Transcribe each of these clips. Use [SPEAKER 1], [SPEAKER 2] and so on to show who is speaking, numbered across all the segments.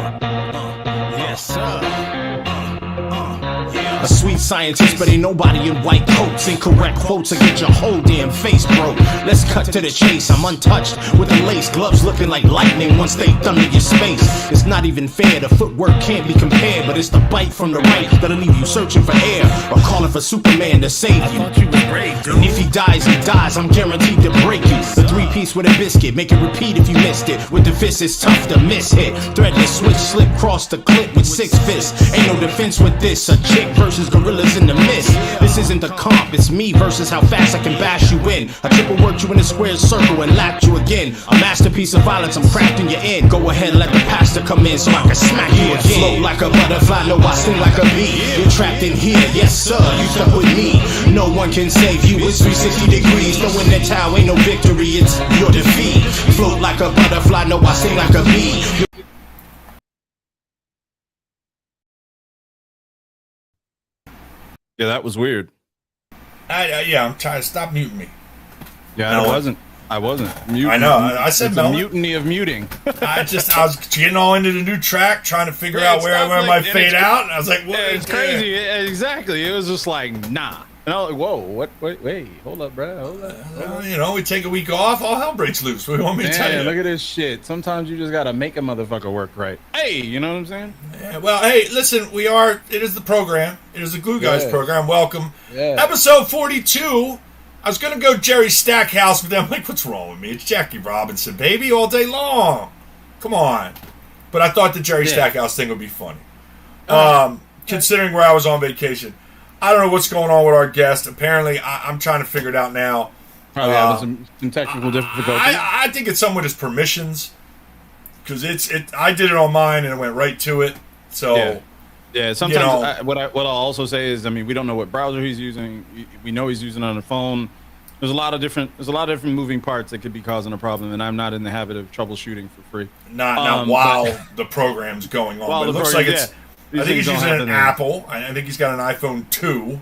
[SPEAKER 1] Yes, sir. A sweet scientist, but ain't nobody in white coats. Incorrect quotes will get your whole damn face broke. Let's cut to the chase. I'm untouched with the lace gloves looking like lightning once they thunder your space. It's not even fair, the footwork can't be compared, but it's the bite from the right that'll leave you searching for air or calling for Superman to save you. And if he dies, I'm guaranteed to break you. The three-piece with a biscuit, make it repeat if you missed it. With the fist, it's tough to miss hit. Threadless switch, slip cross the clip with 6 fists. Ain't no defense with this. A chick versus gorillas in the mist. This isn't the comp, it's me versus how fast I can bash you in. I triple worked you in a square circle and lapped you again. A masterpiece of violence, I'm crafting you in. Go ahead, let the pastor come in so I can smack you again. Float like a butterfly, no, I sting like a bee. You're trapped in here, yes sir, you stuck with me. No one can save you, it's 360 degrees. No in the towel, ain't no victory, it's your defeat. Float like a butterfly, no, I sting like a bee.
[SPEAKER 2] Yeah, that was weird.
[SPEAKER 3] Yeah, I'm trying to stop muting me.
[SPEAKER 2] Yeah, I wasn't. Muting.
[SPEAKER 3] I know. I said
[SPEAKER 2] it's a mutiny of muting.
[SPEAKER 3] I was getting all into the new track, trying to figure out where my fade out, and I was like, "What?"
[SPEAKER 2] It's crazy. Exactly. It was just like, nah. And I was like, whoa, what? Wait, hold up, bro. Hold up.
[SPEAKER 3] We take a week off, all hell breaks loose. What do you want me to tell you?
[SPEAKER 2] Look at this shit. Sometimes you just gotta make a motherfucker work right. Hey, you know what I'm saying?
[SPEAKER 3] Yeah, well, hey, listen, it is the program. It is the Glue Guys program. Welcome.
[SPEAKER 2] Yeah.
[SPEAKER 3] Episode 42. I was going to go Jerry Stackhouse, but then I'm like, what's wrong with me? It's Jackie Robinson, baby, all day long. Come on. But I thought the Jerry Stackhouse thing would be funny. Considering where I was on vacation. I don't know what's going on with our guest. Apparently, I'm trying to figure it out now.
[SPEAKER 2] Probably having some technical difficulties.
[SPEAKER 3] I think it's somewhat his permissions. Because I did it on mine and it went right to it. So...
[SPEAKER 2] Yeah, sometimes what I'll also say is, I mean, we don't know what browser he's using. We know he's using it on a phone. There's a lot of different moving parts that could be causing a problem, and I'm not in the habit of troubleshooting for free.
[SPEAKER 3] Not while the program's going on. But it looks like it's. I think he's using an Apple. I think he's got an iPhone 2.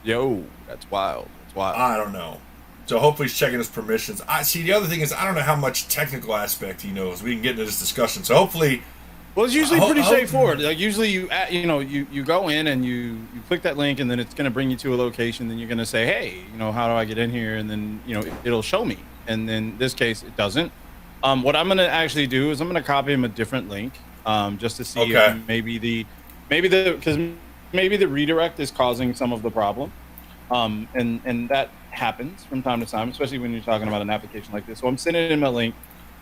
[SPEAKER 2] Yo, that's wild.
[SPEAKER 3] I don't know. So hopefully he's checking his permissions. The other thing is I don't know how much technical aspect he knows. We can get into this discussion. So hopefully.
[SPEAKER 2] Well, it's usually pretty straightforward. Like usually you go in and you click that link and then it's going to bring you to a location. Then you're going to say, hey, how do I get in here? And then it'll show me. And then in this case, it doesn't. What I'm going to actually do is I'm going to copy him a different link, just to see if maybe the redirect is causing some of the problem. And that happens from time to time, especially when you're talking about an application like this. So I'm sending him a link.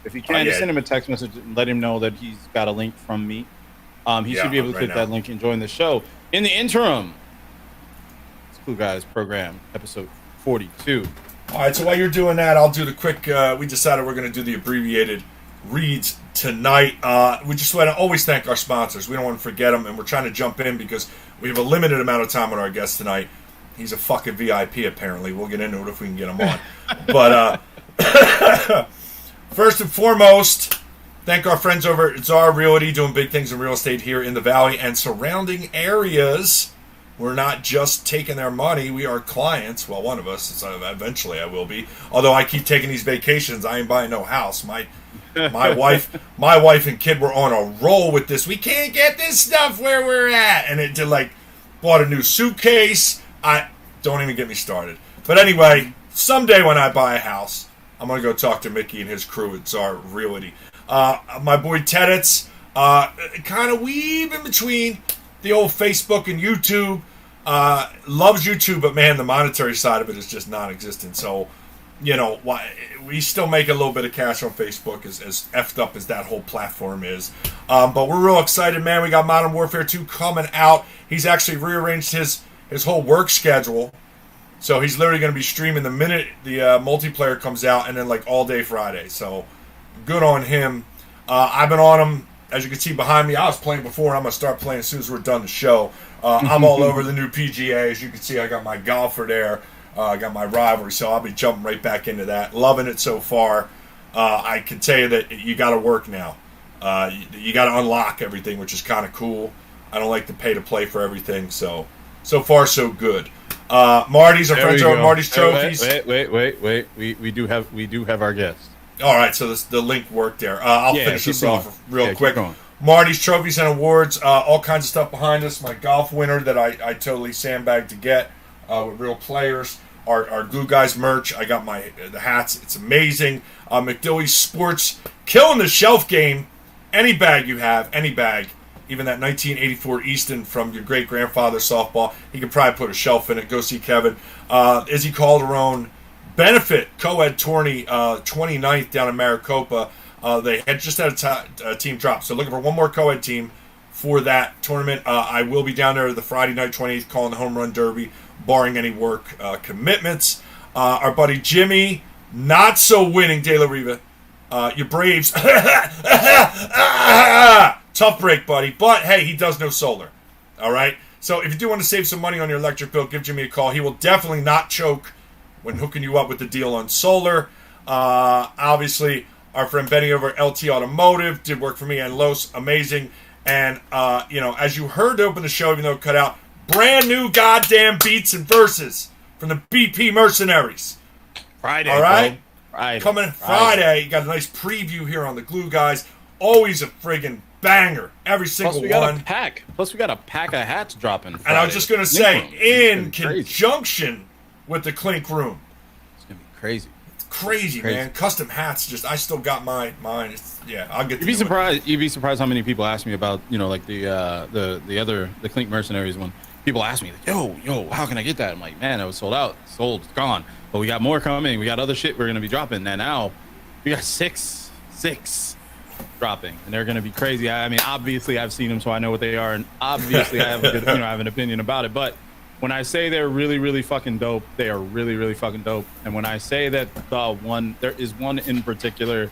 [SPEAKER 2] If you can, just send him a text message and let him know that he's got a link from me. He should be able to click that link and join the show. In the interim, it's Glue Guys program, episode 42.
[SPEAKER 3] All right, so while you're doing that, I'll do the quick. We decided we're going to do the abbreviated reads tonight. We just want to always thank our sponsors. We don't want to forget them, and we're trying to jump in because we have a limited amount of time with our guest tonight. He's a fucking VIP, apparently. We'll get into it if we can get him on. But... First and foremost, thank our friends over at Czar Realty, doing big things in real estate here in the Valley and surrounding areas. We're not just taking their money. We are clients. Well, one of us. Eventually I will be. Although I keep taking these vacations, I ain't buying no house. My wife and kid were on a roll with this. We can't get this stuff where we're at. And it did bought a new suitcase. Don't even get me started. But anyway, someday when I buy a house, I'm going to go talk to Mickey and his crew at Czar Realty. My boy Tedits, kind of weave in between the old Facebook and YouTube. Loves YouTube, but man, the monetary side of it is just non-existent. So, we still make a little bit of cash on Facebook, as effed up as that whole platform is. But we're real excited, man. We got Modern Warfare 2 coming out. He's actually rearranged his whole work schedule. So he's literally going to be streaming the minute the multiplayer comes out and then all day Friday. So good on him. I've been on him, as you can see behind me. I was playing before and I'm going to start playing as soon as we're done the show. I'm all over the new PGA. As you can see, I got my golfer there. I got my rivalry. So I'll be jumping right back into that. Loving it so far. I can tell you that you got to work now. You got to unlock everything, which is kind of cool. I don't like to pay to play for everything. So far, so good. Marty's our friends over Marty's Trophies.
[SPEAKER 2] Wait. We do have our guest.
[SPEAKER 3] All right, so the link worked there. I'll finish this off real quick. Marty's trophies and awards, all kinds of stuff behind us. My golf winner that I totally sandbagged to get with real players. Our Glue Guys merch. I got the hats. It's amazing. McDilly's Sports, killing the shelf game. Any bag you have, any bag, even that 1984 Easton from your great-grandfather softball, he could probably put a shelf in it. Go see Kevin. Izzy Calderon benefit co-ed tourney 29th down in Maricopa. They had just had a team drop, so looking for one more co-ed team for that tournament. I will be down there the Friday night 28th calling the home run derby, barring any work commitments. Our buddy Jimmy, not so winning De La Riva. Your Braves, tough break, buddy. But hey, he does know solar. All right. So if you do want to save some money on your electric bill, give Jimmy a call. He will definitely not choke when hooking you up with the deal on solar. Obviously, our friend Benny over at LT Automotive did work for me and Los, amazing. And as you heard to open the show, even though it cut out, brand new goddamn beats and verses from the BP Mercenaries.
[SPEAKER 2] Friday,
[SPEAKER 3] all right.
[SPEAKER 2] Friday.
[SPEAKER 3] Coming Friday. You got a nice preview here on the Glue Guys. Always a friggin' banger. Every single
[SPEAKER 2] Plus we
[SPEAKER 3] one.
[SPEAKER 2] got a pack. Plus we got a pack of hats dropping. Friday.
[SPEAKER 3] And I was just gonna say, in
[SPEAKER 2] crazy.
[SPEAKER 3] conjunction with the Clink Room.
[SPEAKER 2] It's gonna be crazy.
[SPEAKER 3] It's crazy, man. Custom hats. I still got mine. I'll get.
[SPEAKER 2] You'd be surprised. You'd be surprised how many people ask me about like the Clink Mercenaries one. People ask me, like, yo, how can I get that? I'm like, man, it was sold out. Sold, it's gone. But we got more coming. We got other shit we're gonna be dropping. And now we got six dropping, and they're gonna be crazy. I mean, obviously I've seen them, so I know what they are, and obviously I have a good, I have an opinion about it. But when I say they're really, really fucking dope, they are really, really fucking dope. And when I say that there is one in particular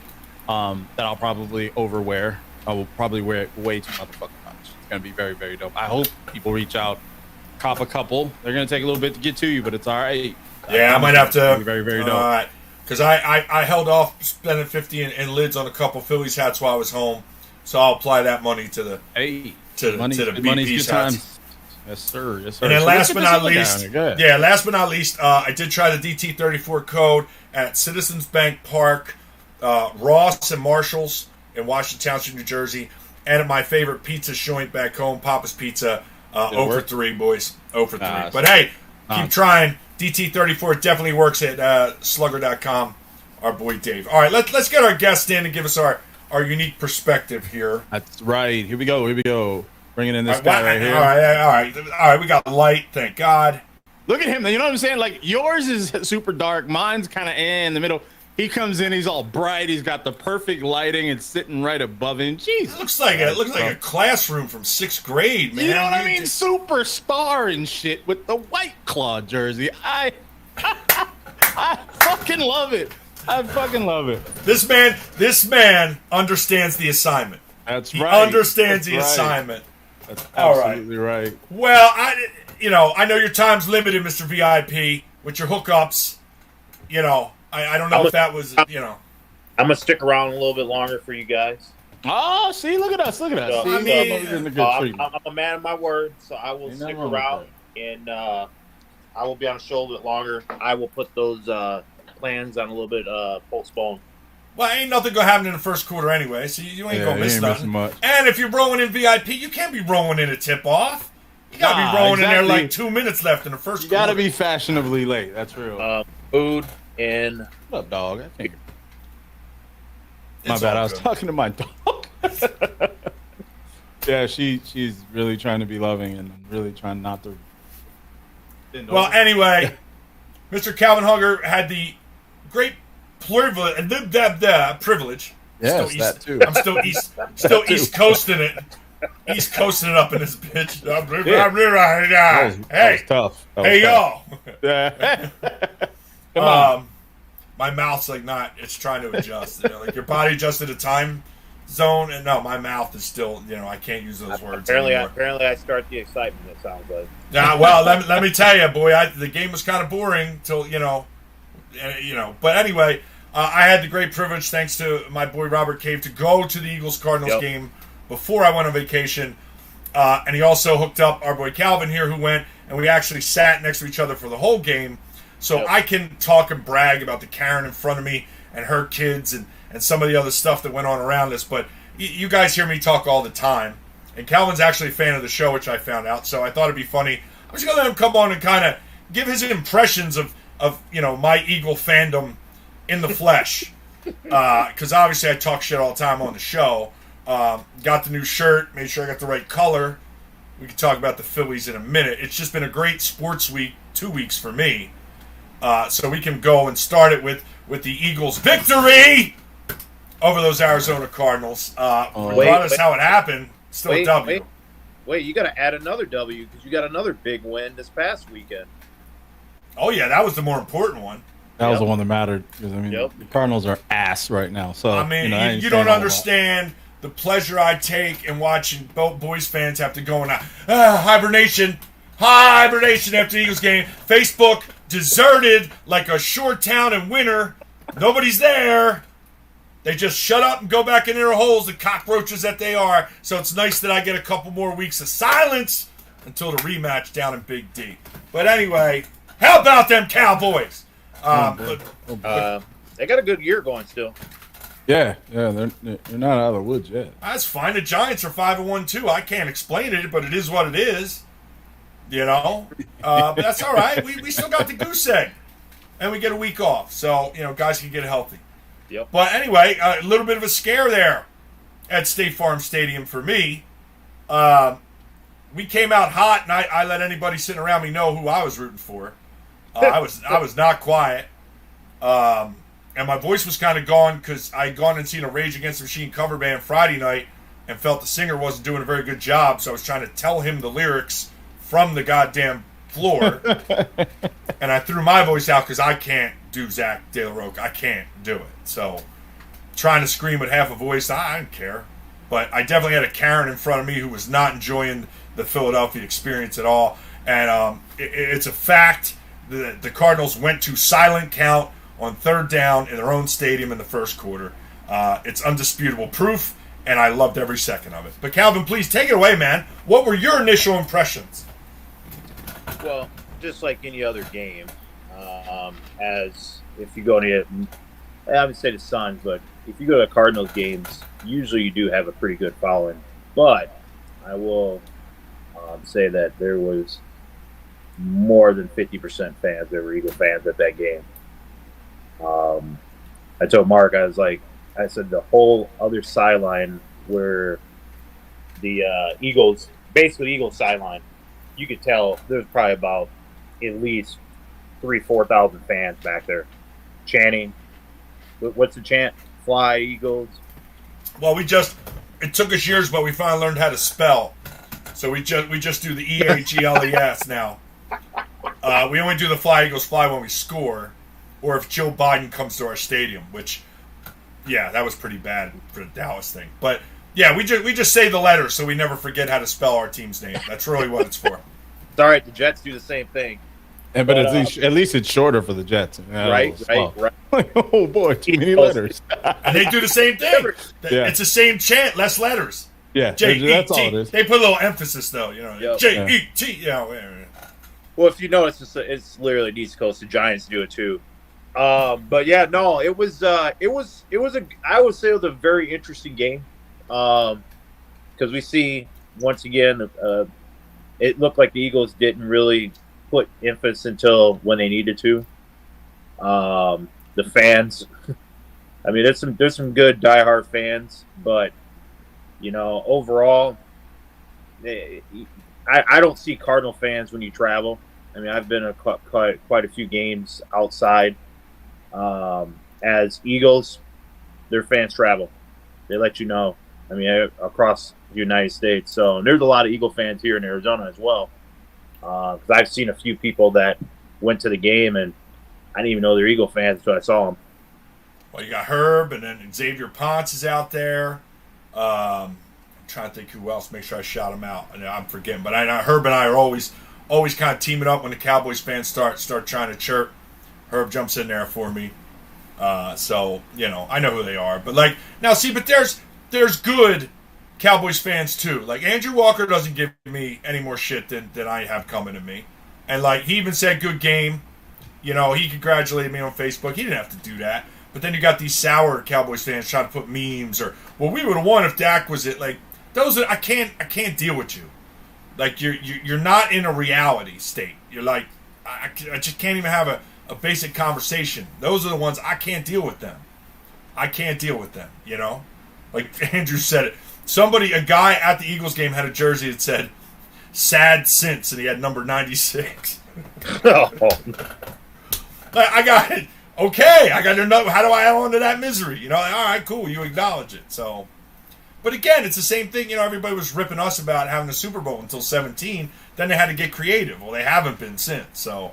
[SPEAKER 2] that I'll probably overwear. I will probably wear it way too motherfucking much. It's gonna be very, very dope. I hope people reach out, cop a couple. They're gonna take a little bit to get to you, but it's all right.
[SPEAKER 3] Yeah, I might have to.
[SPEAKER 2] Very, very dope.
[SPEAKER 3] All right. Because I held off spending 50 in lids on a couple Phillies hats while I was home, so I'll apply that money to the
[SPEAKER 2] BP
[SPEAKER 3] BP's hats.
[SPEAKER 2] Yes, sir. Yes, sir.
[SPEAKER 3] And then
[SPEAKER 2] So
[SPEAKER 3] last but not
[SPEAKER 2] least,
[SPEAKER 3] least, I did try the DT34 code at Citizens Bank Park, Ross and Marshalls in Washington Township, New Jersey, and at my favorite pizza joint back home, Papa's Pizza. 0 for 3, boys. 0 for 3. But hey, keep trying. DT34 definitely works at slugger.com. Our boy Dave. All right, let's get our guest in and give us our unique perspective here.
[SPEAKER 2] That's right. Here we go. Bringing in this guy right here.
[SPEAKER 3] All right. We got light, thank God.
[SPEAKER 2] Look at him. You know what I'm saying? Like, yours is super dark. Mine's kind of in the middle. He comes in. He's all bright. He's got the perfect lighting. It's sitting right above him. Jeez.
[SPEAKER 3] It looks like a classroom from 6th grade, man.
[SPEAKER 2] You know what I mean? Superstar and shit with the White Claw jersey. I fucking love it. I fucking love it.
[SPEAKER 3] This man understands the assignment.
[SPEAKER 2] That's
[SPEAKER 3] he
[SPEAKER 2] right.
[SPEAKER 3] understands the assignment.
[SPEAKER 2] That's absolutely right.
[SPEAKER 3] Well, I know your time's limited, Mr. VIP, with your hookups. I don't know if that was,
[SPEAKER 4] I'm going to stick around a little bit longer for you guys.
[SPEAKER 2] Oh, see, look at us.
[SPEAKER 4] So, I'm a man of my word, so I will stick around, and I will be on the show a little bit longer. I will put those plans on a little bit postponed.
[SPEAKER 3] Well, ain't nothing going to happen in the first quarter anyway, so you ain't going to miss nothing. And if you're rolling in VIP, you can't be rolling in a tip-off. You got to be rolling in there like 2 minutes left in the first quarter.
[SPEAKER 2] You got to be fashionably late. That's real.
[SPEAKER 4] Food and...
[SPEAKER 2] What up, dog? My bad. I was talking to my dog. Yeah, she's really trying to be loving and really trying not to.
[SPEAKER 3] Well, anyway, Mr. Calvin Hugger had the great privilege.
[SPEAKER 2] Yes, that too.
[SPEAKER 3] I'm still East Coasting it. East Coasting it up in this bitch.
[SPEAKER 2] That was tough.
[SPEAKER 3] Hey, y'all.
[SPEAKER 2] Come on.
[SPEAKER 3] My mouth's it's trying to adjust. Like your body adjusted a time zone, and no, my mouth is still, I can't use those words anymore.
[SPEAKER 4] Apparently I start the excitement, it sounds like.
[SPEAKER 3] Yeah, well, let me tell you, boy, the game was kind of boring till, but anyway, I had the great privilege, thanks to my boy Robert Cave, to go to the Eagles-Cardinals game before I went on vacation, and he also hooked up our boy Calvin here, who went, and we actually sat next to each other for the whole game. So I can talk and brag about the Karen in front of me and her kids and some of the other stuff that went on around us. But you guys hear me talk all the time, and Calvin's actually a fan of the show, which I found out. So I thought it'd be funny. I'm just gonna let him come on and kind of give his impressions of my Eagle fandom in the flesh, because obviously I talk shit all the time on the show. Got the new shirt, made sure I got the right color. We can talk about the Phillies in a minute. It's just been a great sports week, 2 weeks for me. So we can go and start it with the Eagles' victory over those Arizona Cardinals. Regardless how it happened, still a W.
[SPEAKER 4] Wait, you got to add another W because you got another big win this past weekend.
[SPEAKER 3] Oh, yeah, that was the more important one.
[SPEAKER 2] That was the one that mattered. Because, the Cardinals are ass right now. So
[SPEAKER 3] you don't understand the pleasure I take in watching both boys fans have to go in hibernation after the Eagles game. Facebook deserted like a shore town in winter. Nobody's there. They just shut up and go back in their holes, the cockroaches that they are. So it's nice that I get a couple more weeks of silence until the rematch down in Big D. But anyway, how about them Cowboys?
[SPEAKER 4] They got a good year going still.
[SPEAKER 2] Yeah, they're not out of the woods yet.
[SPEAKER 3] That's fine. The Giants are 5-1 too. I can't explain it, but it is what it is. But that's all right. We still got the goose egg, and we get a week off, so guys can get healthy.
[SPEAKER 4] Yep.
[SPEAKER 3] But anyway, a little bit of a scare there at State Farm Stadium for me. We came out hot, and I let anybody sitting around me know who I was rooting for. I was not quiet, and my voice was kind of gone because I had gone and seen a Rage Against the Machine cover band Friday night and felt the singer wasn't doing a very good job, so I was trying to tell him the lyrics from the goddamn floor, and I threw my voice out because I can't do Zach De La Roca. I can't do it. So trying to scream with half a voice, I don't care. But I definitely had a Karen in front of me who was not enjoying the Philadelphia experience at all. And it's a fact that the Cardinals went to silent count on third down in their own stadium in the first quarter. It's undisputable proof, and I loved every second of it. But Calvin, please take it away, man. What were your initial impressions?
[SPEAKER 4] Well, just like any other game, as if you go to, I would say the Suns, but if you go to Cardinals games, usually you do have a pretty good following. But I will say that there was more than 50% fans that were Eagle fans at that game. I told Mark, I said the whole other sideline where the Eagles sideline, you could tell there's probably about at least 3,000-4,000 fans back there chanting. What's the chant? Fly, Eagles.
[SPEAKER 3] Well, it took us years, but we finally learned how to spell. So we just do the EAGLES now. We only do the Fly, Eagles, Fly when we score, or if Joe Biden comes to our stadium, which, yeah, that was pretty bad for the Dallas thing. But yeah, we just say the letters so we never forget how to spell our team's name. That's really what it's for.
[SPEAKER 4] It's all right. The Jets do the same thing.
[SPEAKER 2] Yeah, but at least it's shorter for the Jets.
[SPEAKER 4] Right.
[SPEAKER 2] Oh boy, too many letters.
[SPEAKER 3] And they do the same thing. Yeah. It's the same chant, less letters.
[SPEAKER 2] Yeah, that's all it is.
[SPEAKER 3] They put a little emphasis though,
[SPEAKER 4] Yep.
[SPEAKER 3] J-E-T. Yeah.
[SPEAKER 4] Well, if you notice, it's literally the East Coast. The Giants do it too. But yeah, no, it was I would say it was a very interesting game. Because we see once again, it looked like the Eagles didn't really put emphasis until when they needed to. The fans, I mean, there's some good diehard fans, but overall, I don't see Cardinal fans when you travel. I mean, I've been to quite a few games outside. As Eagles, their fans travel. They let you know. I mean, across the United States. So there's a lot of Eagle fans here in Arizona as well. Because I've seen a few people that went to the game and I didn't even know they're Eagle fans until I saw them.
[SPEAKER 3] Well, you got Herb, and then Xavier Ponce is out there. I'm trying to think who else. Make sure I shout him out. I'm forgetting, but Herb and I are always kind of teaming up when the Cowboys fans start trying to chirp. Herb jumps in there for me. So I know who they are. But but there's good Cowboys fans too. Like Andrew Walker doesn't give me any more shit than I have coming to me. And he even said good game. He congratulated me on Facebook. He didn't have to do that. But then you got these sour Cowboys fans trying to put memes or, well, we would have won if Dak was it. Like those, I can't deal with you. Like you're not in a reality state. You're like, I just can't even have a basic conversation. Those are the ones I can't deal with them. I can't deal with them. You know, like Andrew said it. A guy at the Eagles game had a jersey that said "Sad Since," and he had number 96.
[SPEAKER 4] Oh.
[SPEAKER 3] I got it. Okay, I got to know, how do I add on to that misery? You know, like, all right, cool, you acknowledge it. So, but again, it's the same thing. You know, everybody was ripping us about having a Super Bowl until 17. Then they had to get creative. Well, they haven't been since. So,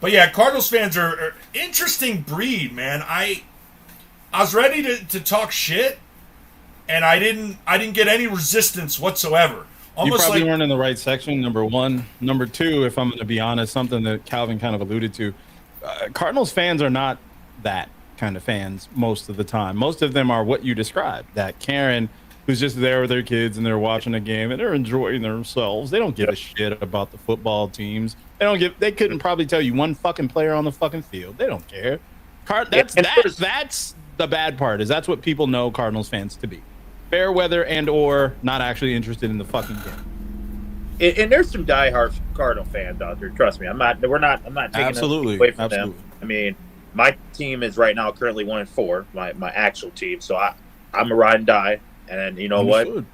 [SPEAKER 3] but yeah, Cardinals fans are interesting breed, man. I was ready to talk shit, and I didn't get any resistance whatsoever.
[SPEAKER 2] You probably weren't in the right section, number one. Number two, if I'm going to be honest, something that Calvin kind of alluded to, Cardinals fans are not that kind of fans most of the time. Most of them are what you described, that Karen who's just there with their kids and they're watching a game and they're enjoying themselves. They don't give a shit about the football teams. They couldn't probably tell you one fucking player on the fucking field. They don't care. That's the bad part, is that's what people know Cardinals fans to be. Fair weather and or not actually interested in the fucking game.
[SPEAKER 4] And there's some diehard Cardinal fans out there. Trust me, I'm not taking
[SPEAKER 2] Absolutely.
[SPEAKER 4] away from them. I mean, my team is right now currently 1-4, my actual team. So I'm a ride and die. And you know what?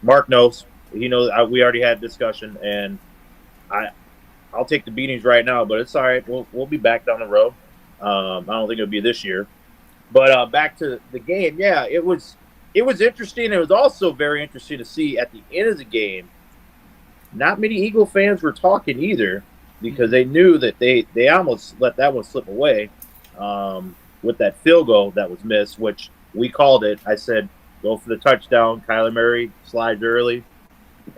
[SPEAKER 4] Mark knows. He knows. We already had a discussion, and I'll take the beatings right now. But it's all right. We'll be back down the road. I don't think it'll be this year. But back to the game. Yeah, it was interesting. It was also very interesting to see at the end of the game, not many Eagle fans were talking either, because they knew that they almost let that one slip away with that field goal that was missed, which we called it. I said, go for the touchdown. Kyler Murray slides early.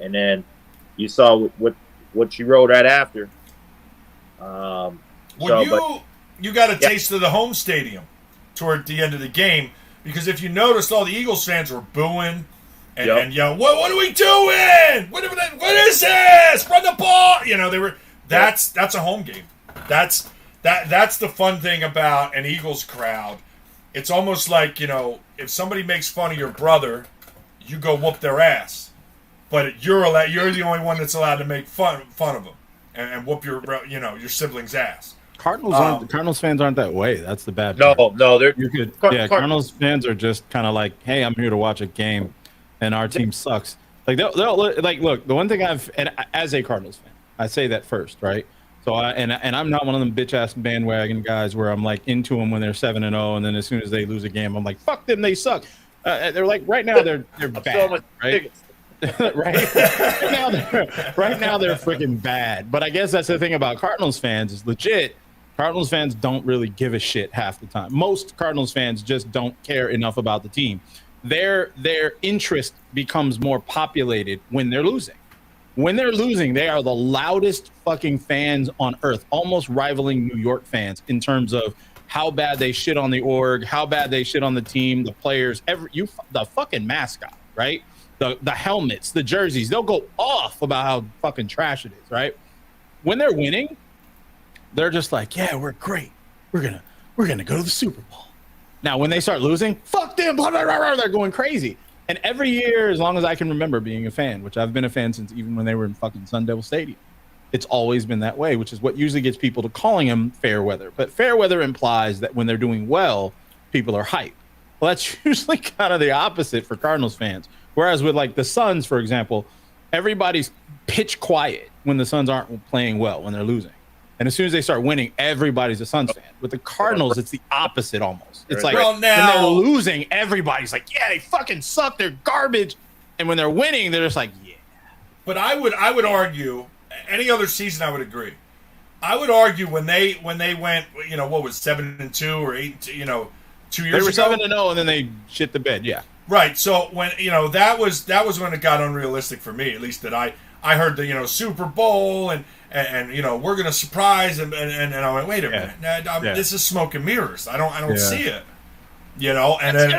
[SPEAKER 4] And then you saw what she wrote right after.
[SPEAKER 3] You got a taste of the home stadium toward the end of the game, because if you noticed, all the Eagles fans were booing and yelling, what are we doing? What is this? Run the ball! You know, they were. That's a home game. That's the fun thing about an Eagles crowd. It's almost like, you know, if somebody makes fun of your brother, you go whoop their ass. But you're the only one that's allowed to make fun of them and whoop your sibling's ass.
[SPEAKER 2] Cardinals fans aren't that way. That's the bad
[SPEAKER 4] part.
[SPEAKER 2] No, you're good. Cardinals fans are just kind of like, hey, I'm here to watch a game, and our team sucks. Like they'll like, look. The one thing as a Cardinals fan, I say that first, right? So I'm not one of them bitch ass bandwagon guys where I'm like into them when they're 7-0, and then as soon as they lose a game, I'm like, fuck them, they suck. They're like right now they're bad, right? right now they're freaking bad. But I guess that's the thing about Cardinals fans is legit. Cardinals fans don't really give a shit half the time. Most Cardinals fans just don't care enough about the team. Their interest becomes more populated when they're losing. When they're losing, they are the loudest fucking fans on earth, almost rivaling New York fans in terms of how bad they shit on the org, how bad they shit on the team, the players, the fucking mascot, right? The helmets, the jerseys, they'll go off about how fucking trash it is, right? When they're winning, they're just like, yeah, we're great. We're gonna go to the Super Bowl. Now, when they start losing, fuck them, blah, blah, blah, blah, they're going crazy. And every year, as long as I can remember being a fan, which I've been a fan since even when they were in fucking Sun Devil Stadium, it's always been that way, which is what usually gets people to calling them fair weather. But fair weather implies that when they're doing well, people are hype. Well, that's usually kind of the opposite for Cardinals fans. Whereas with like the Suns, for example, everybody's pitch quiet when the Suns aren't playing well, when they're losing. And as soon as they start winning, everybody's a Suns fan. With the Cardinals, it's the opposite almost. It's like when they're losing, everybody's like, yeah, they fucking suck. They're garbage. And when they're winning, they're just like, yeah.
[SPEAKER 3] But I would argue, any other season I would agree. I would argue when they went, you know, what was 7-2 or 8, 2 years ago?
[SPEAKER 2] They were 7-0 and then they shit the bed, yeah.
[SPEAKER 3] Right. So when, you know, that was when it got unrealistic for me, at least that I heard the, you know, Super Bowl and you know, we're gonna surprise and I went, wait a minute, this is smoke and mirrors. I don't see it, you know. And then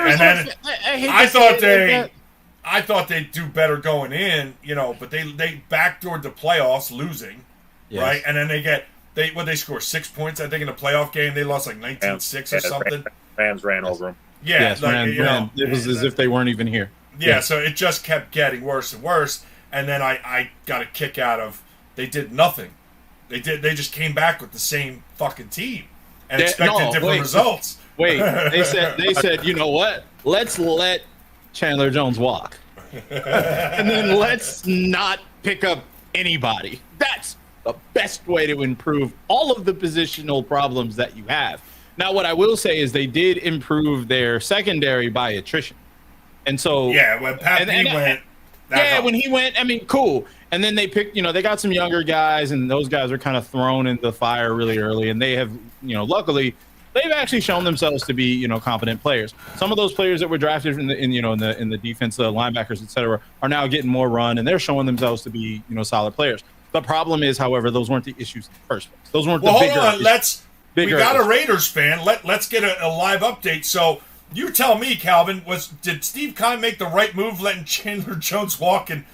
[SPEAKER 3] I thought they'd do better going in, you know, but they backdoored the playoffs losing, right, and then they get They score 6 points, I think, in a playoff game. They lost like 19-6 or something.
[SPEAKER 4] Rams ran over them.
[SPEAKER 3] Yeah,
[SPEAKER 2] Yes,
[SPEAKER 3] like,
[SPEAKER 2] it was as if they weren't even here.
[SPEAKER 3] Yeah, so it just kept getting worse and worse. And then I got a kick out of they did nothing. They just came back with the same fucking team and expected different results.
[SPEAKER 2] Wait, they said, you know what? Let's let Chandler Jones walk. And then let's not pick up anybody. That's the best way to improve all of the positional problems that you have. Now, what I will say is they did improve their secondary by attrition. And so
[SPEAKER 3] when Pat went.
[SPEAKER 2] When he went, I mean, cool. And then they picked, they got some younger guys, and those guys are kind of thrown into the fire really early. And they have, luckily, they've actually shown themselves to be, competent players. Some of those players that were drafted in the defense, linebackers, et cetera, are now getting more run, and they're showing themselves to be, solid players. The problem is, however, those weren't the issues in the first place. Those weren't the bigger issues.
[SPEAKER 3] We got a Raiders fan. Let's get a live update. So you tell me, Calvin, did Steve Keim make the right move letting Chandler Jones walk and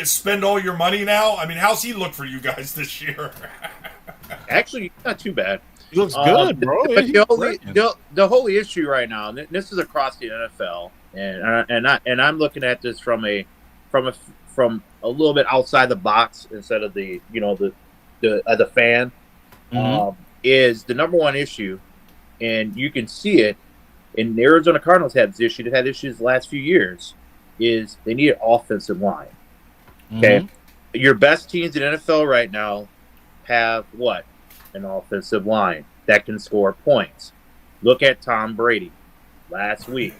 [SPEAKER 3] spend all your money now? I mean, how's he look for you guys this year?
[SPEAKER 4] Actually, not too bad.
[SPEAKER 2] He looks good, bro.
[SPEAKER 4] But the whole issue right now, and this is across the NFL, and I'm looking at this from a little bit outside the box instead of the fan.
[SPEAKER 2] Mm-hmm.
[SPEAKER 4] Is the number one issue, and you can see it. And the Arizona Cardinals have this issue. They've had issues the last few years. Is they need an offensive line. Okay, your best teams in NFL right now have what? An offensive line that can score points. Look at Tom Brady last week.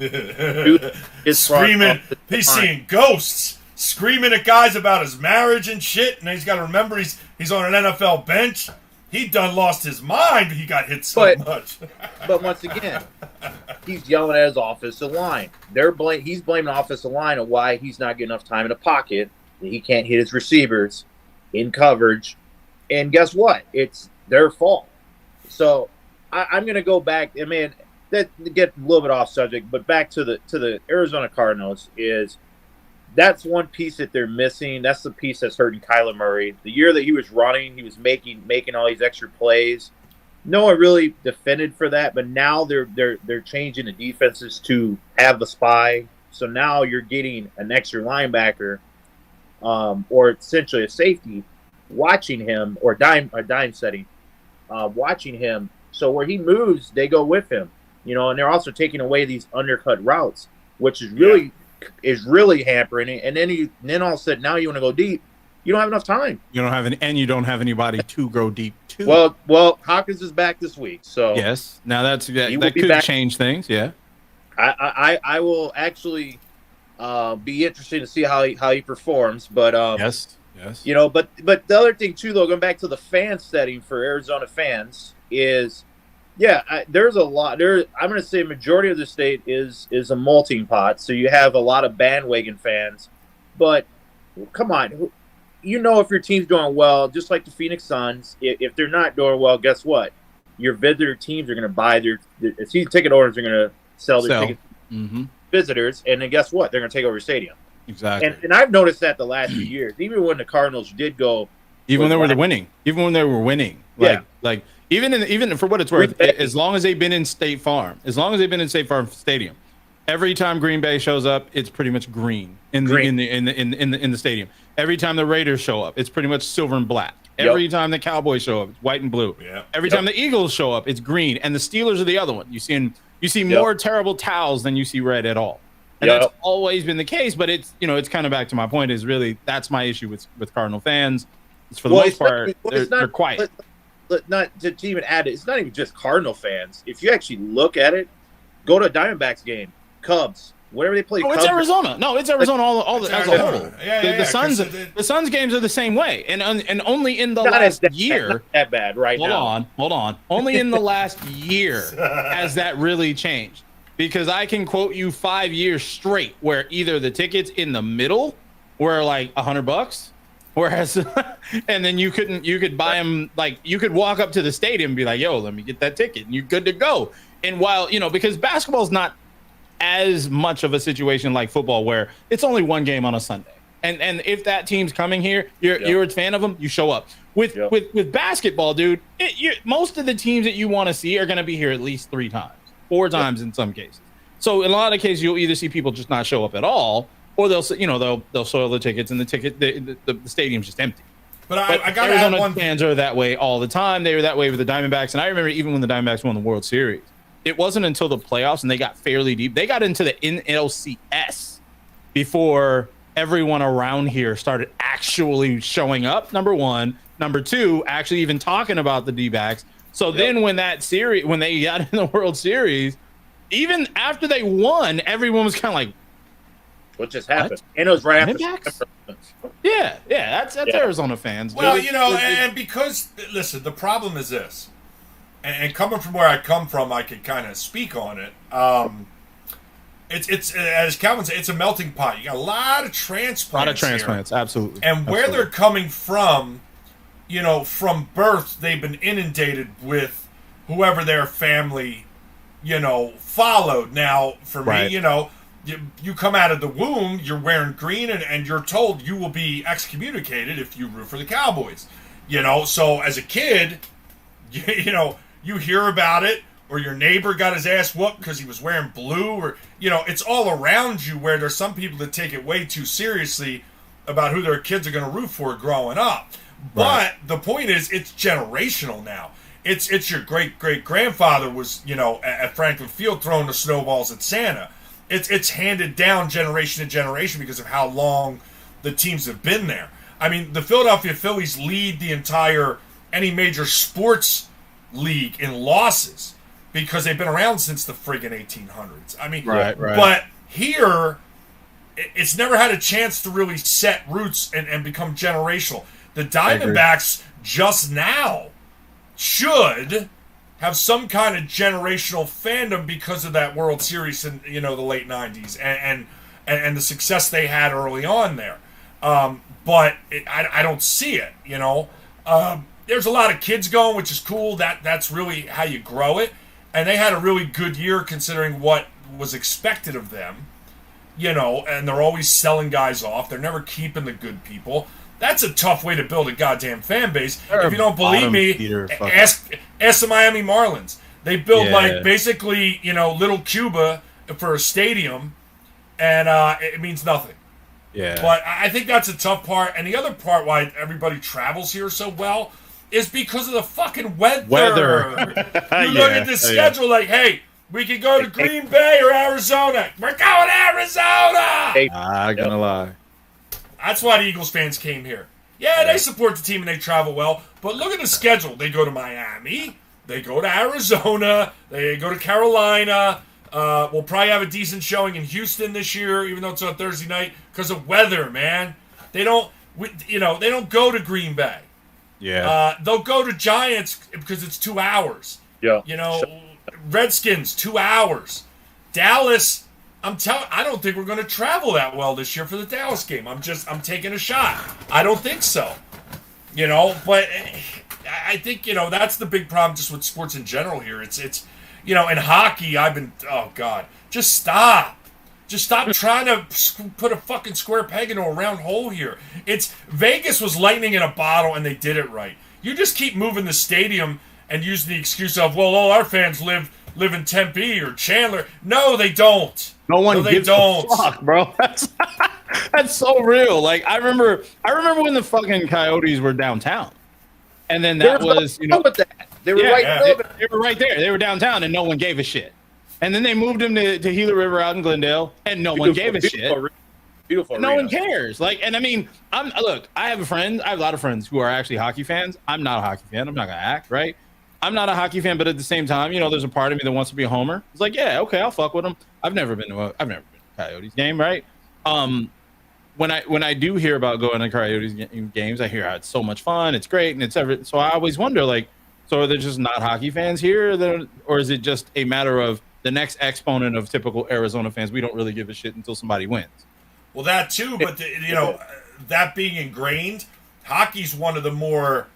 [SPEAKER 3] He's screaming. He's seeing ghosts. Screaming at guys about his marriage and shit. And he's got to remember he's on an NFL bench. He done lost his mind. He got hit so much.
[SPEAKER 4] But once again, he's yelling at his offensive line. He's blaming the offensive line of why he's not getting enough time in the pocket. He can't hit his receivers in coverage. And guess what? It's their fault. So I'm going to go back. I mean, that get a little bit off subject, but back to the Arizona Cardinals is that's one piece that they're missing. That's the piece that's hurting Kyler Murray. The year that he was running, he was making all these extra plays. No one really defended for that, but now they're changing the defenses to have the spy. So now you're getting an extra linebacker, or essentially a safety, watching him or dime setting, watching him. So where he moves, they go with him. And they're also taking away these undercut routes, which is really hampering it. And then all of a sudden, now you want to go deep. You don't have enough time.
[SPEAKER 2] You don't have anybody to go deep to.
[SPEAKER 4] Well, Hawkins is back this week, so
[SPEAKER 2] yes. Now that could change things. Yeah,
[SPEAKER 4] I will actually be interested to see how he performs. But
[SPEAKER 2] yes.
[SPEAKER 4] But the other thing too, though, going back to the fan setting for Arizona fans is. Yeah, there's a lot. I'm going to say majority of the state is a melting pot. So you have a lot of bandwagon fans. But come on, if your team's doing well, just like the Phoenix Suns, if they're not doing well, guess what? Your visitor teams are going to buy their season ticket owners are going to sell their tickets to visitors, and then guess what? They're going to take over your stadium.
[SPEAKER 2] Exactly.
[SPEAKER 4] And I've noticed that the last few years, even when the Cardinals did go,
[SPEAKER 2] even when they were winning, like. Even for what it's worth, as long as they've been in State Farm Stadium, every time Green Bay shows up, it's pretty much green in the stadium. Every time the Raiders show up, it's pretty much silver and black. Every time the Cowboys show up, it's white and blue. Every time the Eagles show up, it's green, and the Steelers are the other one. You see more terrible towels than you see red at all, and that's always been the case. But it's kind of back to my point is really that's my issue with Cardinal fans. It's for the most part they're quiet.
[SPEAKER 4] Not to even add it, it's not even just Cardinal fans. If you actually look at it, go to a Diamondbacks game, Cubs, whatever they play.
[SPEAKER 2] Oh, it's Arizona. No, it's Arizona as a whole. The Suns games are the same way, and only in the last year.
[SPEAKER 4] Not that bad, right?
[SPEAKER 2] Hold on. Only in the last year has that really changed. Because I can quote you 5 years straight where either the tickets in the middle were like $100. Whereas, and then you could buy them, like you could walk up to the stadium and be like, yo, let me get that ticket and you're good to go. And while, because basketball is not as much of a situation like football where it's only one game on a Sunday. And if that team's coming here, you're a fan of them, you show up. With basketball, dude, most of the teams that you want to see are going to be here at least 3 times, 4 times in some cases. So in a lot of cases, you'll either see people just not show up at all, or they'll soil the tickets and the stadium's just empty.
[SPEAKER 3] But I got
[SPEAKER 2] Arizona fans are that way all the time. They were that way with the Diamondbacks, and I remember even when the Diamondbacks won the World Series, it wasn't until the playoffs and they got fairly deep. They got into the NLCS before everyone around here started actually showing up. Number one, number two, actually even talking about the D-backs. So then when they got in the World Series, even after they won, everyone was kind of like,
[SPEAKER 4] what just happened? What? And it was right after.
[SPEAKER 2] Yeah, that's Arizona fans.
[SPEAKER 3] Well, and because, listen, the problem is this, and coming from where I come from, I can kind of speak on it. It's as Calvin said, it's a melting pot. You got a lot of transplants
[SPEAKER 2] here. Absolutely.
[SPEAKER 3] And where they're coming from, from birth, they've been inundated with whoever their family, followed. Now, for me, you come out of the womb, you're wearing green, and you're told you will be excommunicated if you root for the Cowboys. So as a kid, you hear about it, or your neighbor got his ass whooped because he was wearing blue, or, it's all around you where there's some people that take it way too seriously about who their kids are going to root for growing up. Right. But the point is, it's generational now. It's your great-great-grandfather was, at Franklin Field throwing the snowballs at Santa. It's handed down generation to generation because of how long the teams have been there. I mean, the Philadelphia Phillies lead the entire any major sports league in losses because they've been around since the friggin' 1800s. I mean, right. But here, it's never had a chance to really set roots and become generational. The Diamondbacks just now should have some kind of generational fandom because of that World Series in the late 90s and the success they had early on there. But I don't see it. There's a lot of kids going, which is cool. That's really how you grow it. And they had a really good year considering what was expected of them. And they're always selling guys off. They're never keeping the good people. That's a tough way to build a goddamn fan base. If you don't believe me, ask the Miami Marlins. They build basically, little Cuba for a stadium, and it means nothing. Yeah. But I think that's a tough part. And the other part why everybody travels here so well is because of the fucking weather. You look at the schedule like, hey, we could go to Green Bay or Arizona. We're going to Arizona!
[SPEAKER 2] I'm gonna lie.
[SPEAKER 3] That's why the Eagles fans came here. Yeah, they support the team and they travel well, but look at the schedule. They go to Miami, they go to Arizona, they go to Carolina. We'll probably have a decent showing in Houston this year, even though it's on Thursday night, because of weather, man. They don't go to Green Bay. Yeah. They'll go to Giants because it's 2 hours. Yeah. Redskins, 2 hours. Dallas, I don't think we're going to travel that well this year for the Dallas game. I'm taking a shot. I don't think so. But I think, that's the big problem just with sports in general here. It's in hockey, oh God, just stop. Just stop trying to put a fucking square peg into a round hole here. Vegas was lightning in a bottle and they did it right. You just keep moving the stadium and using the excuse of, well, all our fans live in Tempe or Chandler. No, they don't.
[SPEAKER 2] No one gives a fuck, bro. That's so real. Like I remember when the fucking Coyotes were downtown, and then that was
[SPEAKER 4] they were right there.
[SPEAKER 2] They were right there. They were downtown, and no one gave a shit. And then they moved them to Gila River out in Glendale, and no one gave a shit.
[SPEAKER 4] Beautiful.
[SPEAKER 2] No one cares. I have a lot of friends who are actually hockey fans. I'm not a hockey fan. I'm not gonna act right. I'm not a hockey fan, but at the same time, there's a part of me that wants to be a homer. It's like, yeah, okay, I'll fuck with them. I've never been to a Coyotes game, right? When I do hear about going to Coyotes games, I hear how it's so much fun, it's great, and so I always wonder, so are there just not hockey fans here, or is it just a matter of the next exponent of typical Arizona fans? We don't really give a shit until somebody wins.
[SPEAKER 3] Well, that too, but that being ingrained, hockey's one of the more.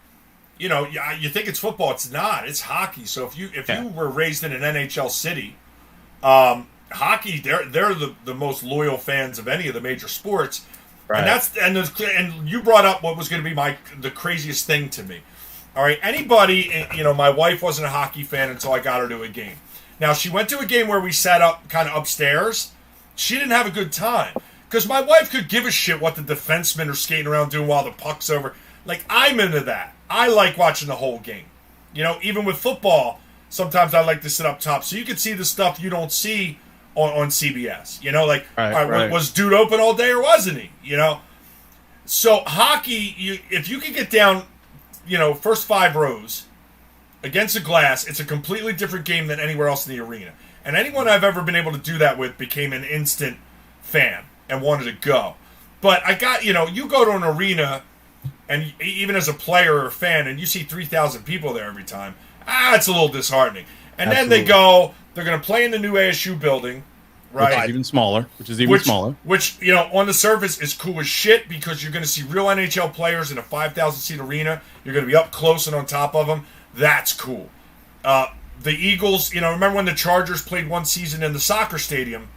[SPEAKER 3] You think it's football. It's not. It's hockey. So if you were raised in an NHL city, hockey, they're the most loyal fans of any of the major sports. And and you brought up what was going to be the craziest thing to me. All right, anybody, my wife wasn't a hockey fan until I got her to a game. Now, she went to a game where we sat up kind of upstairs. She didn't have a good time because my wife could give a shit what the defensemen are skating around doing while the puck's over. Like, I'm into that. I like watching the whole game. Even with football, sometimes I like to sit up top so you can see the stuff you don't see on CBS. Was dude open all day or wasn't he? So hockey, if you can get down, first 5 rows against the glass, it's a completely different game than anywhere else in the arena. And anyone I've ever been able to do that with became an instant fan and wanted to go. But I got, you go to an arena, and even as a player or a fan, and you see 3,000 people there every time, it's a little disheartening. And Absolutely. Then they're going to play in the new ASU building, right?
[SPEAKER 2] Which is even smaller.
[SPEAKER 3] Which, on the surface is cool as shit because you're going to see real NHL players in a 5,000-seat arena. You're going to be up close and on top of them. That's cool. The Eagles, remember when the Chargers played one season in the soccer stadium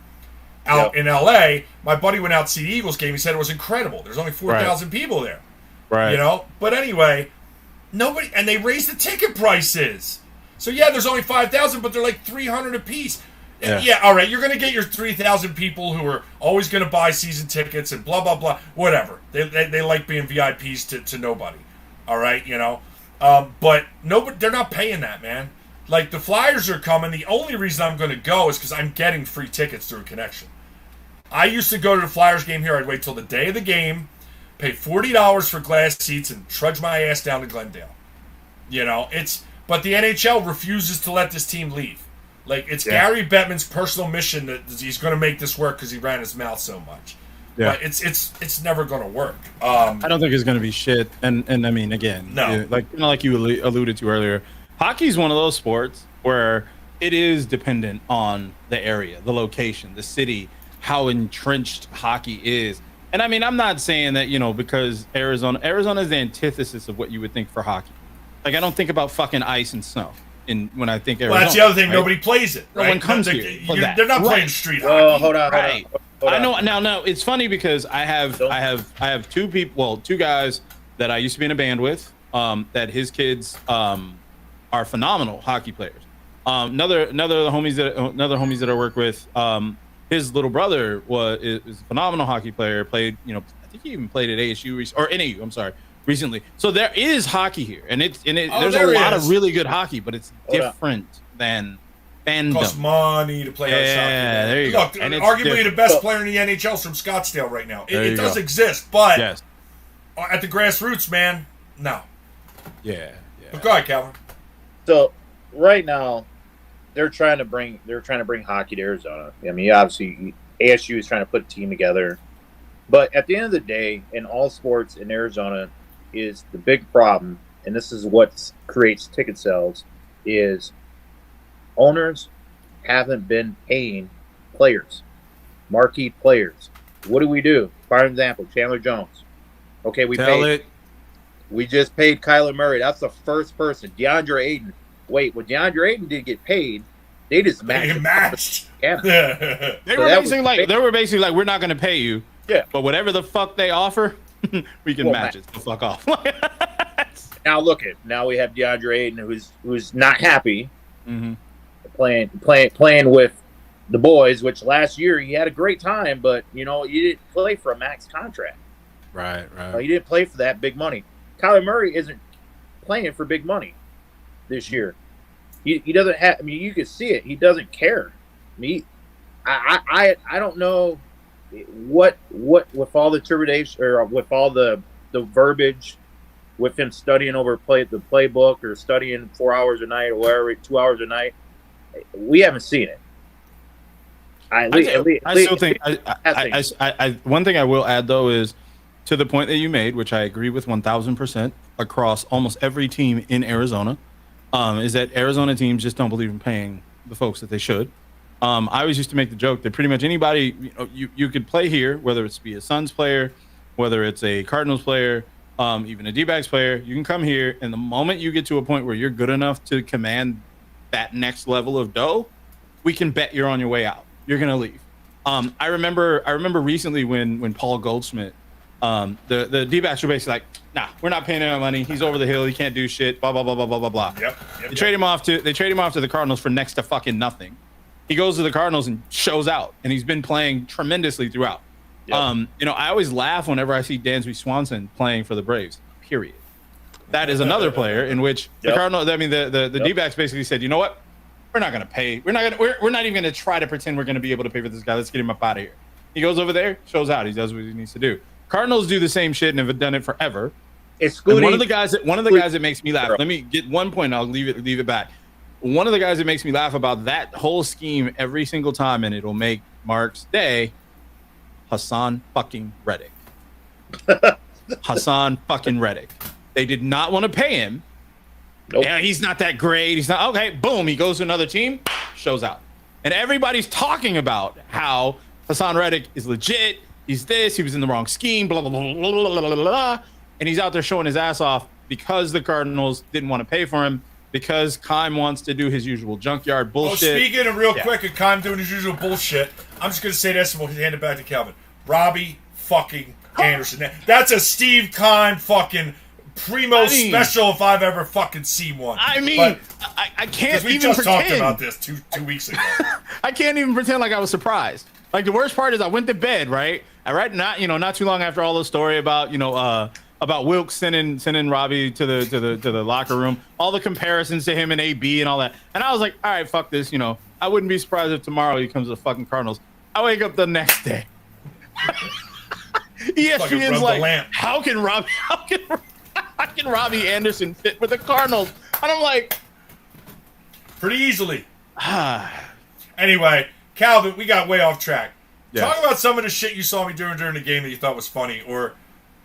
[SPEAKER 3] out in L.A.? My buddy went out to see the Eagles game. He said it was incredible. There's only 4,000 people there.
[SPEAKER 2] Right.
[SPEAKER 3] But anyway, and they raised the ticket prices. So, there's only 5,000, but they're like $300 a piece. Yeah, all right, you're going to get your 3,000 people who are always going to buy season tickets and blah, blah, blah, whatever. They like being VIPs to nobody, all right, but they're not paying that, man. Like, the Flyers are coming. The only reason I'm going to go is because I'm getting free tickets through a connection. I used to go to the Flyers game here. I'd wait till the day of the game, pay $40 for glass seats, and trudge my ass down to Glendale. But the NHL refuses to let this team leave. Like, it's Gary Bettman's personal mission that he's going to make this work because he ran his mouth so much. Yeah. But it's never going to work.
[SPEAKER 2] I don't think it's going to be shit. And I mean, again,
[SPEAKER 3] no.
[SPEAKER 2] Like you alluded to earlier, hockey is one of those sports where it is dependent on the area, the location, the city, how entrenched hockey is. And I mean, I'm not saying that, because Arizona is the antithesis of what you would think for hockey. Like, I don't think about fucking ice and snow when I think Arizona.
[SPEAKER 3] Well, that's the other thing.
[SPEAKER 2] Right?
[SPEAKER 3] Nobody plays it. Right?
[SPEAKER 2] No one comes here.
[SPEAKER 3] They're not playing street hockey.
[SPEAKER 4] Hold on.
[SPEAKER 2] I know. Now, it's funny because I have two guys that I used to be in a band with. That his kids are phenomenal hockey players. Another homies that I work with. His little brother is a phenomenal hockey player. Played, I think he even played at ASU or NAU. I'm sorry, recently. So there is hockey here, and there's a lot of really good hockey, but it's different than fandom.
[SPEAKER 3] It costs money to play ice hockey.
[SPEAKER 2] Yeah, there you go.
[SPEAKER 3] And arguably the best player in the NHL is from Scottsdale right now. It does exist, but at the grassroots, man, no.
[SPEAKER 2] Yeah.
[SPEAKER 3] But go ahead, Calvin.
[SPEAKER 4] So right now, they're trying to bring hockey to Arizona. I mean, obviously, ASU is trying to put a team together. But at the end of the day, in all sports in Arizona, is the big problem, and this is what creates ticket sales, is owners haven't been paying players, marquee players. What do? For example, Chandler Jones. Okay, we just paid Kyler Murray. That's the first person. DeAndre Ayton. Wait, when DeAndre Ayton did get paid, they just matched.
[SPEAKER 2] Yeah. They were basically like, we're not going to pay you.
[SPEAKER 4] Yeah.
[SPEAKER 2] But whatever the fuck they offer, we can match it. So fuck off.
[SPEAKER 4] Now now we have DeAndre Ayton who's not happy playing with the boys, which last year he had a great time, but he didn't play for a max contract.
[SPEAKER 2] Right.
[SPEAKER 4] He didn't play for that big money. Kyler Murray isn't playing for big money this year. He doesn't have. I mean, you can see it. He doesn't care. I mean, I don't know what with all the trepidation or with all the verbiage, with him studying over the playbook or studying 4 hours a night or whatever, 2 hours a night. We haven't seen it.
[SPEAKER 2] I still think one thing I will add though is to the point that you made, which I agree with 1,000% across almost every team in Arizona, is that Arizona teams just don't believe in paying the folks that they should. I always used to make the joke that pretty much anybody you could play here, whether it's be a Suns player, whether it's a Cardinals player, even a D-backs player, you can come here, and the moment you get to a point where you're good enough to command that next level of dough, we can bet you're on your way out. You're gonna leave. I remember recently when Paul Goldschmidt The D-backs were basically like, nah, we're not paying him money. He's over the hill. He can't do shit. Blah blah blah blah blah blah blah.
[SPEAKER 3] Yep.
[SPEAKER 2] They trade him off to the Cardinals for next to fucking nothing. He goes to the Cardinals and shows out, and he's been playing tremendously throughout. Yep. I always laugh whenever I see Dansby Swanson playing for the Braves. Period. That is another player in which the Cardinals. I mean, the D-backs basically said, you know what? We're not going to pay. We're not even going to try to pretend we're going to be able to pay for this guy. Let's get him up out of here. He goes over there, shows out. He does what he needs to do. Cardinals do the same shit and have done it forever.
[SPEAKER 4] Excluding
[SPEAKER 2] one of the guys that makes me laugh. Let me get one point. And I'll leave it back. One of the guys that makes me laugh about that whole scheme every single time, and it'll make Mark's day. Hassan fucking Reddick. Hassan fucking Reddick. They did not want to pay him.
[SPEAKER 4] Nope.
[SPEAKER 2] Yeah, he's not that great. He's not okay. Boom, he goes to another team, shows out, and everybody's talking about how Hassan Reddick is legit. He's this. He was in the wrong scheme. Blah blah blah blah blah blah blah. And he's out there showing his ass off because the Cardinals didn't want to pay for him. Because Kime wants to do his usual junkyard bullshit.
[SPEAKER 3] Oh, speaking of real quick of Kime doing his usual bullshit, I'm just going to say this and we'll hand it back to Calvin. Robbie fucking Anderson. That's a Steve Kime fucking primo special if I've ever fucking seen one.
[SPEAKER 2] I mean, I can't even pretend.
[SPEAKER 3] We just talked about this two weeks ago.
[SPEAKER 2] I can't even pretend like I was surprised. Like, the worst part is I went to bed, right? Not too long after all the story about Wilkes sending Robbie to the locker room, all the comparisons to him and AB and all that. And I was like, all right, fuck this. I wouldn't be surprised if tomorrow he comes to the fucking Cardinals. I wake up the next day. ESPN's like, how can Robbie Anderson fit with the Cardinals? And I'm like,
[SPEAKER 3] pretty easily. Anyway, Calvin, we got way off track. Yeah. Talk about some of the shit you saw me doing during the game that you thought was funny, or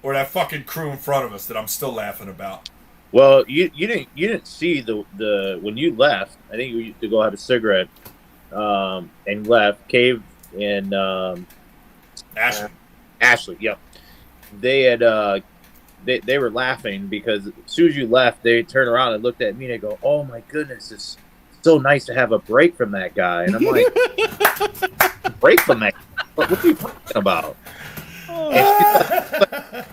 [SPEAKER 3] that fucking crew in front of us that I'm still laughing about.
[SPEAKER 4] Well, you didn't see the when you left. I think you used to go have a cigarette, and left. Cave and Ashley. Yep. They had they were laughing because as soon as you left, they turned around and looked at me and they go, "Oh my goodness, it's so nice to have a break from that guy." And I'm like, "Break from that? What are you talking about?"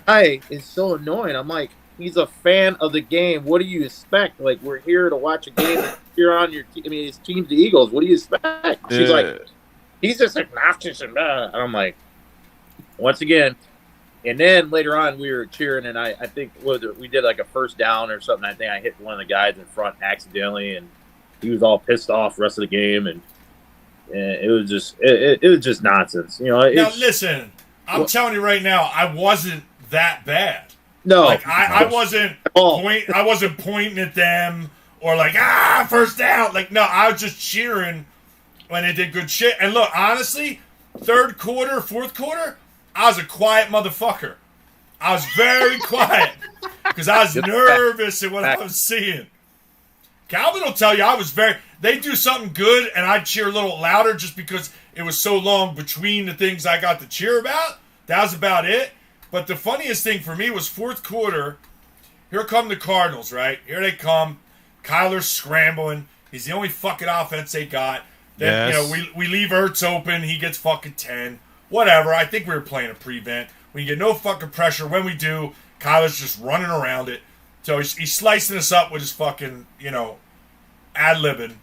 [SPEAKER 4] Guy is so annoying. I'm like, he's a fan of the game. What do you expect? Like, we're here to watch a game. You're on your team. I mean, his team's the Eagles. What do you expect? She's like, he's just obnoxious and blah. And I'm like, once again. And then later on, we were cheering, and I think we did like a first down or something. I think I hit one of the guys in front accidentally, and he was all pissed off the rest of the game, and it was just nonsense. Now
[SPEAKER 3] listen. I'm telling you right now, I wasn't that bad.
[SPEAKER 4] No,
[SPEAKER 3] like I wasn't I wasn't pointing at them or like first down. Like no, I was just cheering when they did good shit. And look, honestly, third quarter, fourth quarter, I was a quiet motherfucker. I was very quiet because I was nervous at what I was seeing. Calvin will tell you they do something good and I'd cheer a little louder just because it was so long between the things I got to cheer about. That was about it. But the funniest thing for me was fourth quarter. Here come the Cardinals, right? Here they come. Kyler's scrambling. He's the only fucking offense they got. Then, we leave Ertz open. He gets fucking 10. Whatever. I think we were playing a prevent. We get no fucking pressure. When we do, Kyler's just running around it. So he's slicing us up with his fucking, ad-libbing.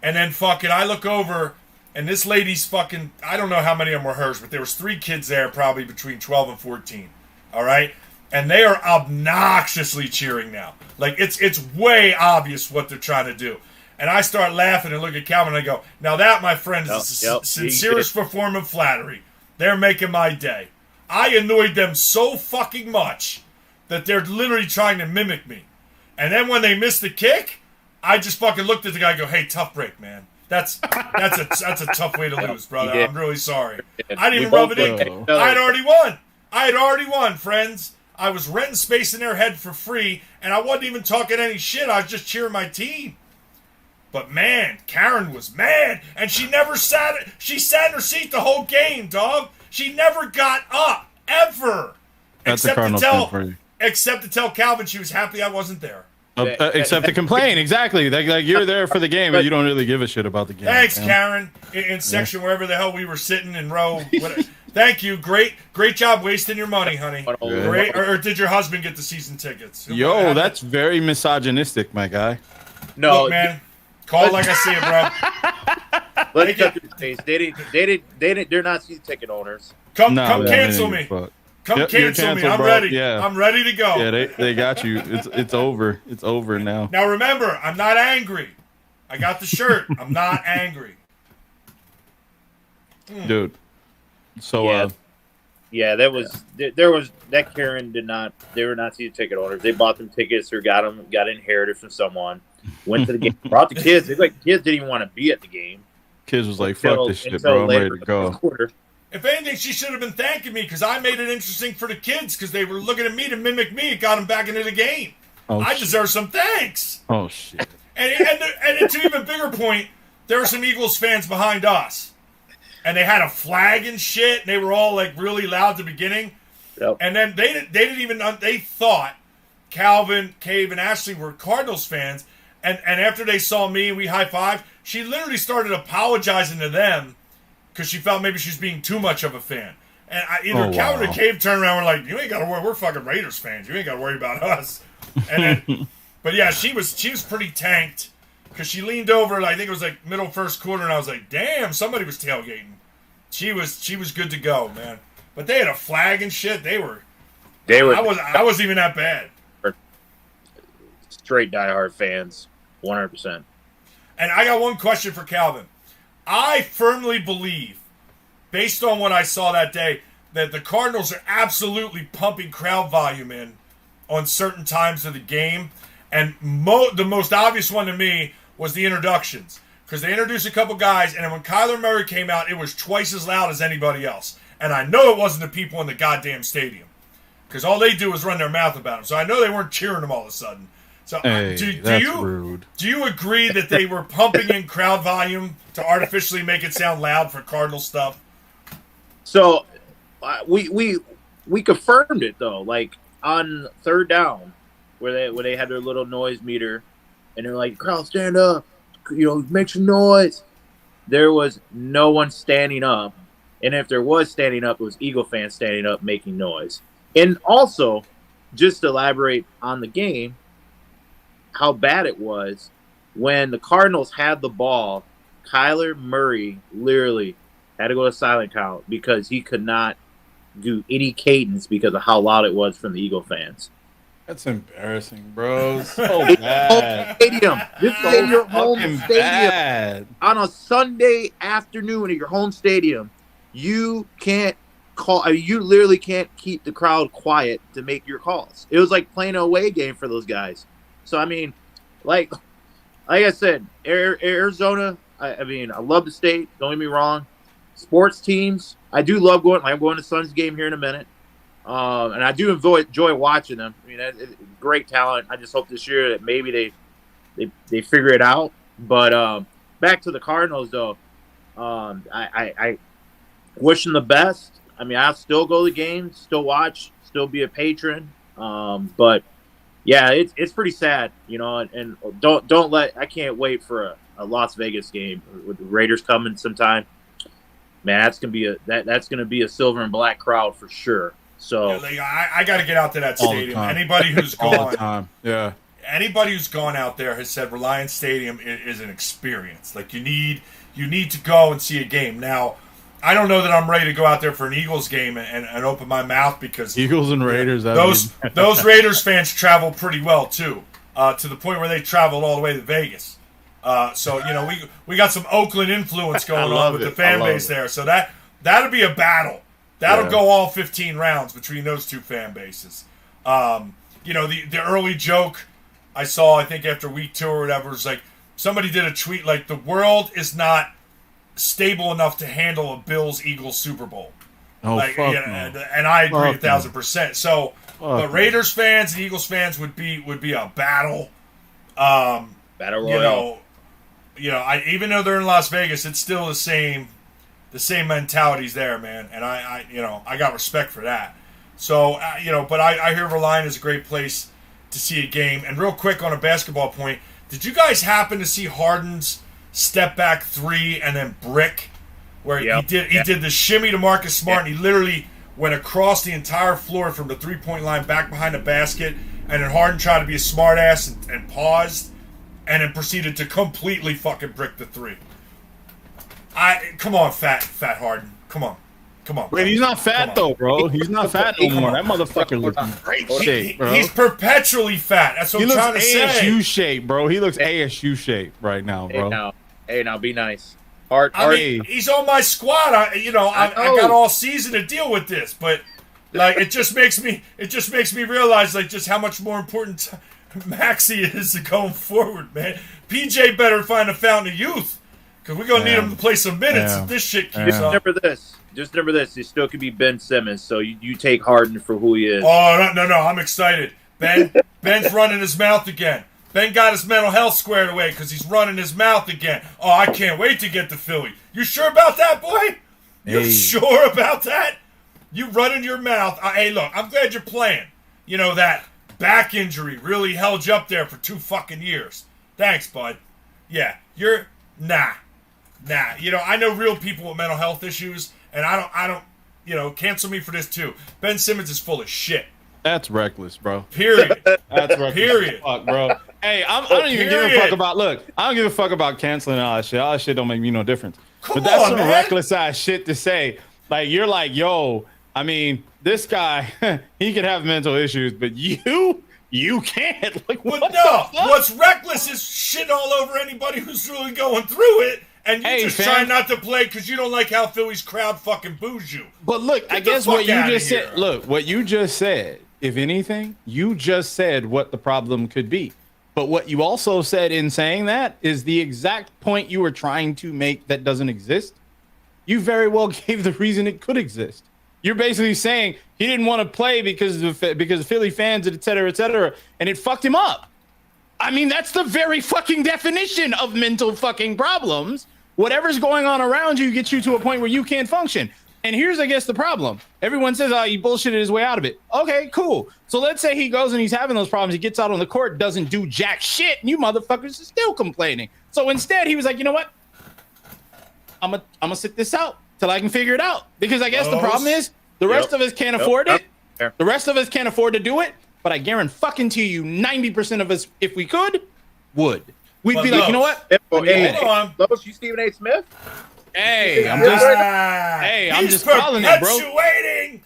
[SPEAKER 3] And then fucking I look over, and this lady's fucking, I don't know how many of them were hers, but there was 3 kids there probably between 12 and 14. All right? And they are obnoxiously cheering now. Like, it's way obvious what they're trying to do. And I start laughing and look at Calvin and I go, now that, my friend, is the sincerest form of flattery. They're making my day. I annoyed them so fucking much that they're literally trying to mimic me. And then when they missed the kick, I just fucking looked at the guy and go, hey, tough break, man. That's a tough way to lose, brother. I'm really sorry. I didn't even rub it in. I had already won, friends. I was renting space in their head for free, and I wasn't even talking any shit. I was just cheering my team. But, man, Karen was mad, and she never sat in her seat the whole game, dog. She never got up, ever.
[SPEAKER 2] That's a Cardinals fan for you.
[SPEAKER 3] Except to tell Calvin she was happy I wasn't there.
[SPEAKER 2] Except to complain, exactly. Like you're there for the game, but you don't really give a shit about the game.
[SPEAKER 3] Thanks, Karen. In section wherever the hell we were sitting in row Thank you. Great job wasting your money, honey.
[SPEAKER 4] Yeah.
[SPEAKER 3] Great. Or did your husband get the season tickets?
[SPEAKER 2] Yo, that's very misogynistic, my guy.
[SPEAKER 4] No,
[SPEAKER 3] Look, man. Call it like I see it, bro.
[SPEAKER 4] let's cut to the chase. They're not season ticket owners.
[SPEAKER 3] Come
[SPEAKER 2] No,
[SPEAKER 3] cancel me.
[SPEAKER 2] fuck.
[SPEAKER 3] Come
[SPEAKER 2] Yep, you're
[SPEAKER 3] cancel me.
[SPEAKER 2] canceled,
[SPEAKER 3] I'm
[SPEAKER 2] bro.
[SPEAKER 3] ready.
[SPEAKER 2] Yeah.
[SPEAKER 3] I'm ready to go.
[SPEAKER 2] Yeah, they got you. It's over. It's over now.
[SPEAKER 3] Now remember, I'm not angry. I got the shirt. I'm not angry.
[SPEAKER 2] Dude. So
[SPEAKER 4] Yeah. Yeah, there was that Karen did not. They were not season ticket owners. They bought them tickets or got inherited from someone. Went to the game, brought the kids. It's like kids didn't even want to be at the game.
[SPEAKER 2] kids was like, fuck this shit, bro. I'm ready to go.
[SPEAKER 3] If anything, she should have been thanking me because I made it interesting for the kids because they were looking at me to mimic me. It got them back into the game.
[SPEAKER 2] Oh,
[SPEAKER 3] I
[SPEAKER 2] shit.
[SPEAKER 3] deserve some thanks.
[SPEAKER 2] Oh shit.
[SPEAKER 3] And to an even bigger point, there were some Eagles fans behind us. And they had a flag and shit, and they were all like really loud at the beginning.
[SPEAKER 4] Yep.
[SPEAKER 3] And then they didn't even they thought Calvin, Cave, and Ashley were Cardinals fans. And after they saw me and we high-fived, she literally started apologizing to them because she felt maybe she's being too much of a fan. And either Calvin or Cave turned around and were like, you ain't got to worry. We're fucking Raiders fans. You ain't got to worry about us. And then, but yeah, she was pretty tanked because she leaned over, I think it was like middle first quarter, and I was like, damn, somebody was tailgating. She was good to go, man. But they had a flag and shit. They were. I wasn't even that bad.
[SPEAKER 4] Straight diehard fans, 100%.
[SPEAKER 3] And I got one question for Calvin. I firmly believe, based on what I saw that day, that the Cardinals are absolutely pumping crowd volume in on certain times of the game. And the most obvious one to me was the introductions. Because they introduced a couple guys, and then when Kyler Murray came out, it was twice as loud as anybody else. And I know it wasn't the people in the goddamn stadium. Because all they do is run their mouth about him. So I know they weren't cheering him all of a sudden. So
[SPEAKER 2] Hey, that's rude.
[SPEAKER 3] Do you agree that they were pumping in crowd volume to artificially make it sound loud for Cardinal stuff?
[SPEAKER 4] So we confirmed it though. Like on third down, where they had their little noise meter, and they're like, "Crowd, stand up, make some noise." There was no one standing up, and if there was standing up, it was Eagle fans standing up making noise. And also, just to elaborate on the game, how bad it was when the Cardinals had the ball. Kyler Murray literally had to go to silent count because he could not do any cadence because of how loud it was from the Eagle fans.
[SPEAKER 2] That's embarrassing, bro. So bad.
[SPEAKER 4] Stadium. This is in your home
[SPEAKER 2] Fucking
[SPEAKER 4] stadium
[SPEAKER 2] bad.
[SPEAKER 4] on a Sunday afternoon at your home stadium. You can't call. You literally can't keep the crowd quiet to make your calls. It was like playing an away game for those guys. So I mean, like I said, Arizona. I mean, I love the state. Don't get me wrong. Sports teams, I do love going. I'm going to Suns game here in a minute, and I do enjoy watching them. I mean, great talent. I just hope this year that maybe they figure it out. But back to the Cardinals, though, I wish them the best. I mean, I'll still go to the games, still watch, still be a patron. But yeah, it's pretty sad, And don't let. I can't wait for a Las Vegas game with the Raiders coming sometime. Man, that's gonna be a silver and black crowd for sure. So
[SPEAKER 3] I got to get out to that
[SPEAKER 2] All the
[SPEAKER 3] stadium.
[SPEAKER 2] time.
[SPEAKER 3] Anybody who's
[SPEAKER 2] All the
[SPEAKER 3] gone,
[SPEAKER 2] time. Yeah.
[SPEAKER 3] anybody who's gone out there has said Reliance Stadium is an experience. Like you need to go and see a game. Now, I don't know that I'm ready to go out there for an Eagles game and open my mouth because
[SPEAKER 2] Eagles and Raiders.
[SPEAKER 3] those Raiders fans travel pretty well too, to the point where they traveled all the way to Vegas. So we got some Oakland influence going on with the fan base there. So that'll be a battle. That'll go all 15 rounds between those two fan bases. The early joke I saw, I think after week 2 or whatever, was like somebody did a tweet like the world is not stable enough to handle a Bills-Eagles Super Bowl.
[SPEAKER 2] Oh, fuck no.
[SPEAKER 3] And I agree 1,000%. So the
[SPEAKER 2] no.
[SPEAKER 3] Raiders fans and Eagles fans would be a battle.
[SPEAKER 4] battle royale.
[SPEAKER 3] Even though they're in Las Vegas, it's still the same mentalities there, man. And I got respect for that. So but I hear Reliant is a great place to see a game. And real quick on a basketball point, did you guys happen to see Harden's step back 3 and then brick where he did the shimmy to Marcus Smart, and he literally went across the entire floor from the 3-point line back behind the basket, and then Harden tried to be a smart ass and paused, and then proceeded to completely fucking brick the three. Come on, fat Harden. Come on.
[SPEAKER 2] Wait, he's not fat though, bro. He's not fat no more. That motherfucker looks in great shape, bro.
[SPEAKER 3] He's perpetually fat. That's what I'm trying to say.
[SPEAKER 2] He looks ASU shape, bro. He looks ASU shape right now, bro.
[SPEAKER 4] Hey, now, be nice.
[SPEAKER 3] He's on my squad. I got all season to deal with this, but like it just makes me realize like just how much more important Maxey is going forward, man. PJ better find a fountain of youth because we're gonna need him to play some minutes if this shit keeps up.
[SPEAKER 4] Just remember this. He still could be Ben Simmons, so you take Harden for who he is.
[SPEAKER 3] Oh no! I'm excited. Ben's running his mouth again. Ben got his mental health squared away because he's running his mouth again. Oh, I can't wait to get to Philly. You sure about that, boy? You sure about that? You running your mouth. Hey, look, I'm glad you're playing. You know, that back injury really held you up there for 2 fucking years. Thanks, bud. Yeah, you're... Nah. You know, I know real people with mental health issues, and I don't, you know, cancel me for this too. Ben Simmons is full of shit.
[SPEAKER 2] That's reckless, bro.
[SPEAKER 3] Period.
[SPEAKER 2] That's reckless.
[SPEAKER 3] Period.
[SPEAKER 2] Fuck, bro. Hey, I don't even give a fuck about. Look, I don't give a fuck about canceling all that shit. All that shit don't make me no difference. But that's some reckless ass shit to say. Like you're like, yo. I mean, this guy, he can have mental issues, but you can't. Like, what?
[SPEAKER 3] No. What's reckless is shit all over anybody who's really going through it. And you just try not to play because you don't like how Philly's crowd fucking boos you.
[SPEAKER 2] But look, I guess what you just said. Look, what you just said. If anything, you just said what the problem could be. But what you also said in saying that is the exact point you were trying to make that doesn't exist. You very well gave the reason it could exist. You're basically saying he didn't want to play because of Philly fans, et cetera, and it fucked him up. I mean, that's the very fucking definition of mental fucking problems. Whatever's going on around you gets you to a point where you can't function. And here's, I guess, the problem. Everyone says, oh, he bullshitted his way out of it. Okay, cool. So let's say he goes and he's having those problems. He gets out on the court, doesn't do jack shit, and you motherfuckers are still complaining. So instead, he was like, you know what? I'm gonna sit this out till I can figure it out. Because I guess the problem is the rest of us can't afford it. The rest of us can't afford to do it. But I guarantee you 90% of us, if we could, would. We'd be like, you know what?
[SPEAKER 4] Hold on. Lowe's, you Stephen A. Smith?
[SPEAKER 2] Hey, I'm just calling it, bro.
[SPEAKER 3] Perpetuating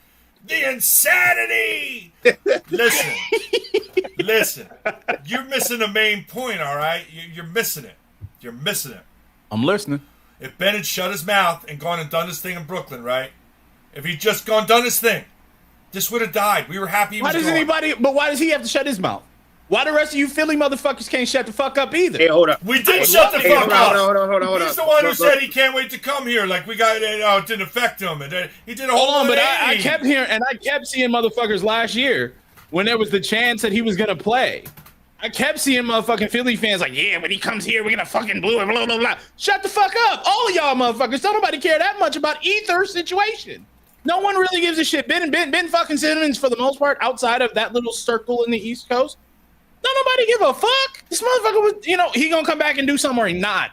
[SPEAKER 3] the insanity. Listen. You're missing the main point, all right? You're missing it.
[SPEAKER 2] I'm listening.
[SPEAKER 3] If Ben had shut his mouth and gone and done his thing in Brooklyn, right? If he'd just done his thing, this would have died. We were happy he was gone.
[SPEAKER 2] Why does he have to shut his mouth? Why the rest of you Philly motherfuckers can't shut the fuck up either?
[SPEAKER 4] Hey, hold up.
[SPEAKER 3] We did shut the fuck up.
[SPEAKER 4] Hold on.
[SPEAKER 3] He's the one who said he can't wait to come here. Like we got it. It didn't affect him, and he did a whole.
[SPEAKER 2] Hold on, but I kept hearing, and I kept seeing motherfuckers last year when there was the chance that he was gonna play. I kept seeing motherfucking Philly fans like, yeah, when he comes here, we're gonna fucking blue and blah blah blah. Shut the fuck up, all of y'all motherfuckers. Don't nobody care that much about either situation. No one really gives a shit. Ben fucking Simmons, for the most part, outside of that little circle in the East Coast. Don't nobody give a fuck. This motherfucker was, he gonna come back and do something or he not.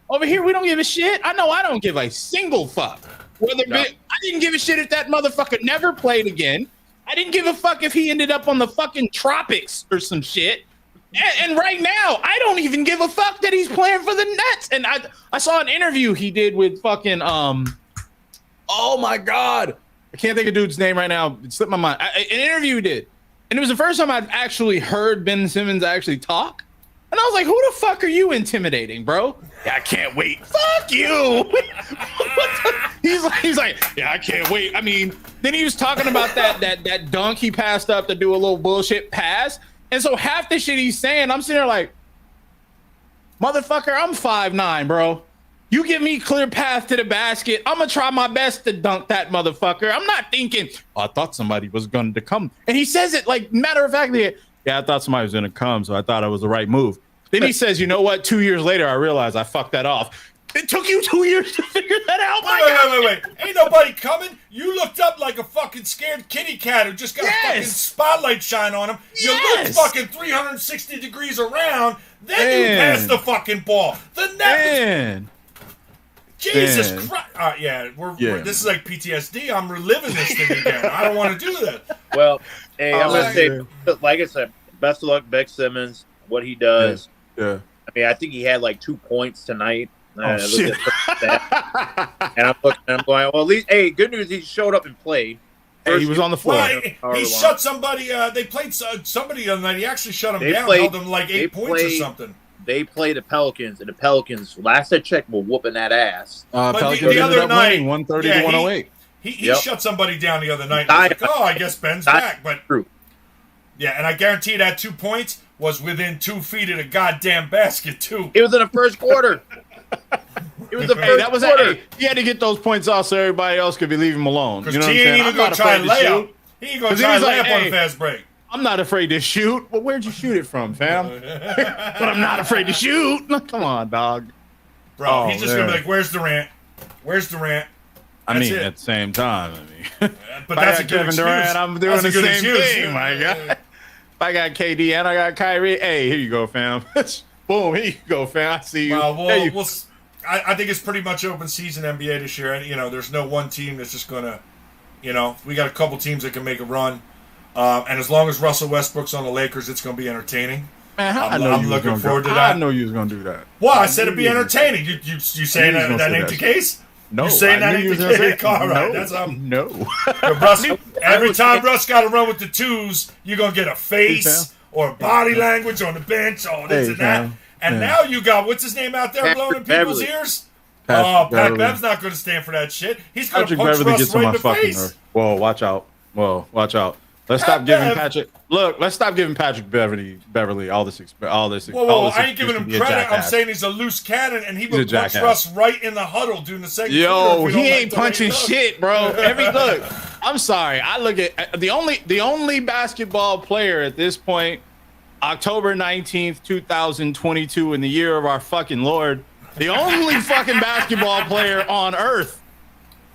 [SPEAKER 2] Over here, we don't give a shit. I know I don't give a single fuck. I didn't give a shit if that motherfucker never played again. I didn't give a fuck if he ended up on the fucking tropics or some shit. And right now, I don't even give a fuck that he's playing for the Nets. And I saw an interview he did with fucking, oh my God. I can't think of dude's name right now. It slipped my mind. An interview he did. And it was the first time I'd actually heard Ben Simmons actually talk. And I was like, who the fuck are you intimidating, bro? Yeah, I can't wait. Fuck you. He's like, yeah, I can't wait. I mean, then he was talking about that dunk he passed up to do a little bullshit pass. And so half the shit he's saying, I'm sitting there like, motherfucker, I'm 5'9", bro. You give me clear path to the basket, I'm going to try my best to dunk that motherfucker. I'm not thinking, I thought somebody was going to come. And he says it like matter of factly, yeah, I thought somebody was going to come, so I thought it was the right move. Then he says, you know what? 2 years later, I realized I fucked that off. It took you 2 years to figure that out.
[SPEAKER 3] Wait. Ain't nobody coming. You looked up like a fucking scared kitty cat who just got a fucking spotlight shine on him. You looked fucking 360 degrees around. Then you passed the fucking ball. The net Jesus
[SPEAKER 2] Man.
[SPEAKER 3] Christ! This is like PTSD. I'm reliving this thing again. I don't want to do that.
[SPEAKER 4] Well, hey, I'm
[SPEAKER 2] Oh,
[SPEAKER 4] gonna say, like I said, best of luck, Beck Simmons. What he does.
[SPEAKER 2] Yeah.
[SPEAKER 4] I mean, I think he had like 2 points tonight.
[SPEAKER 2] Oh, shit.
[SPEAKER 4] And I'm looking, and I'm going, well, at least, hey, good news, he showed up and played.
[SPEAKER 2] Hey, he was on the floor.
[SPEAKER 3] Well, he shut somebody. They played somebody the other night. He actually shut him down. Held them like 8 points or something.
[SPEAKER 4] They play the Pelicans, and the Pelicans, last I checked, were whooping that ass.
[SPEAKER 2] Pelicans the other night, 130 to 108.
[SPEAKER 3] He shut somebody down the other night. I was like, I guess Ben's back. But yeah, and I guarantee that 2 points was within 2 feet of the goddamn basket too.
[SPEAKER 4] It was in the first quarter. It was the first quarter.
[SPEAKER 2] He had to get those points off so everybody else could be leaving him alone.
[SPEAKER 3] Because he ain't even going to try and lay up. He ain't going to try and lay up on a fast break.
[SPEAKER 2] I'm not afraid to shoot. Well, where'd you shoot it from, fam? But I'm not afraid to shoot. Come on, dog.
[SPEAKER 3] Bro, he's just going to be like, where's Durant? Where's Durant?
[SPEAKER 2] At the same time,
[SPEAKER 3] but that's a good
[SPEAKER 2] Kevin
[SPEAKER 3] excuse.
[SPEAKER 2] Durant, I'm doing the same
[SPEAKER 3] excuse.
[SPEAKER 2] thing, my guy. If I got KD and I got Kyrie, hey, here you go, fam. Boom, here you go, fam. I see you.
[SPEAKER 3] I think it's pretty much open season NBA this year. And, there's no one team that's just going to, we got a couple teams that can make a run. And as long as Russell Westbrook's on the Lakers, it's going to be entertaining.
[SPEAKER 2] Man,
[SPEAKER 3] I'm looking forward to that.
[SPEAKER 2] I know you was going to do that.
[SPEAKER 3] Well, I said it'd be entertaining. You saying that ain't the case?
[SPEAKER 2] No.
[SPEAKER 3] You saying that ain't the case? All right, that's
[SPEAKER 2] no.
[SPEAKER 3] Russ, every time Russ got to run with the twos, you're going to get a face or body language on the bench, all this and that. And now you got, what's his name out there blowing in people's ears? Pat Bev's not going to stand for that shit. He's going to punch Russ right in the face.
[SPEAKER 2] Whoa, watch out. Let's stop giving Patrick. Look, let's stop giving Patrick Beverly all this.
[SPEAKER 3] Whoa! I ain't giving him credit. I'm saying he's a loose cannon, and he would punch Russ right in the huddle during the second.
[SPEAKER 2] Yo, he ain't punching shit, bro. Look, I'm sorry. I look at the only basketball player at this point, October 19th, 2022, in the year of our fucking Lord, the only fucking basketball player on earth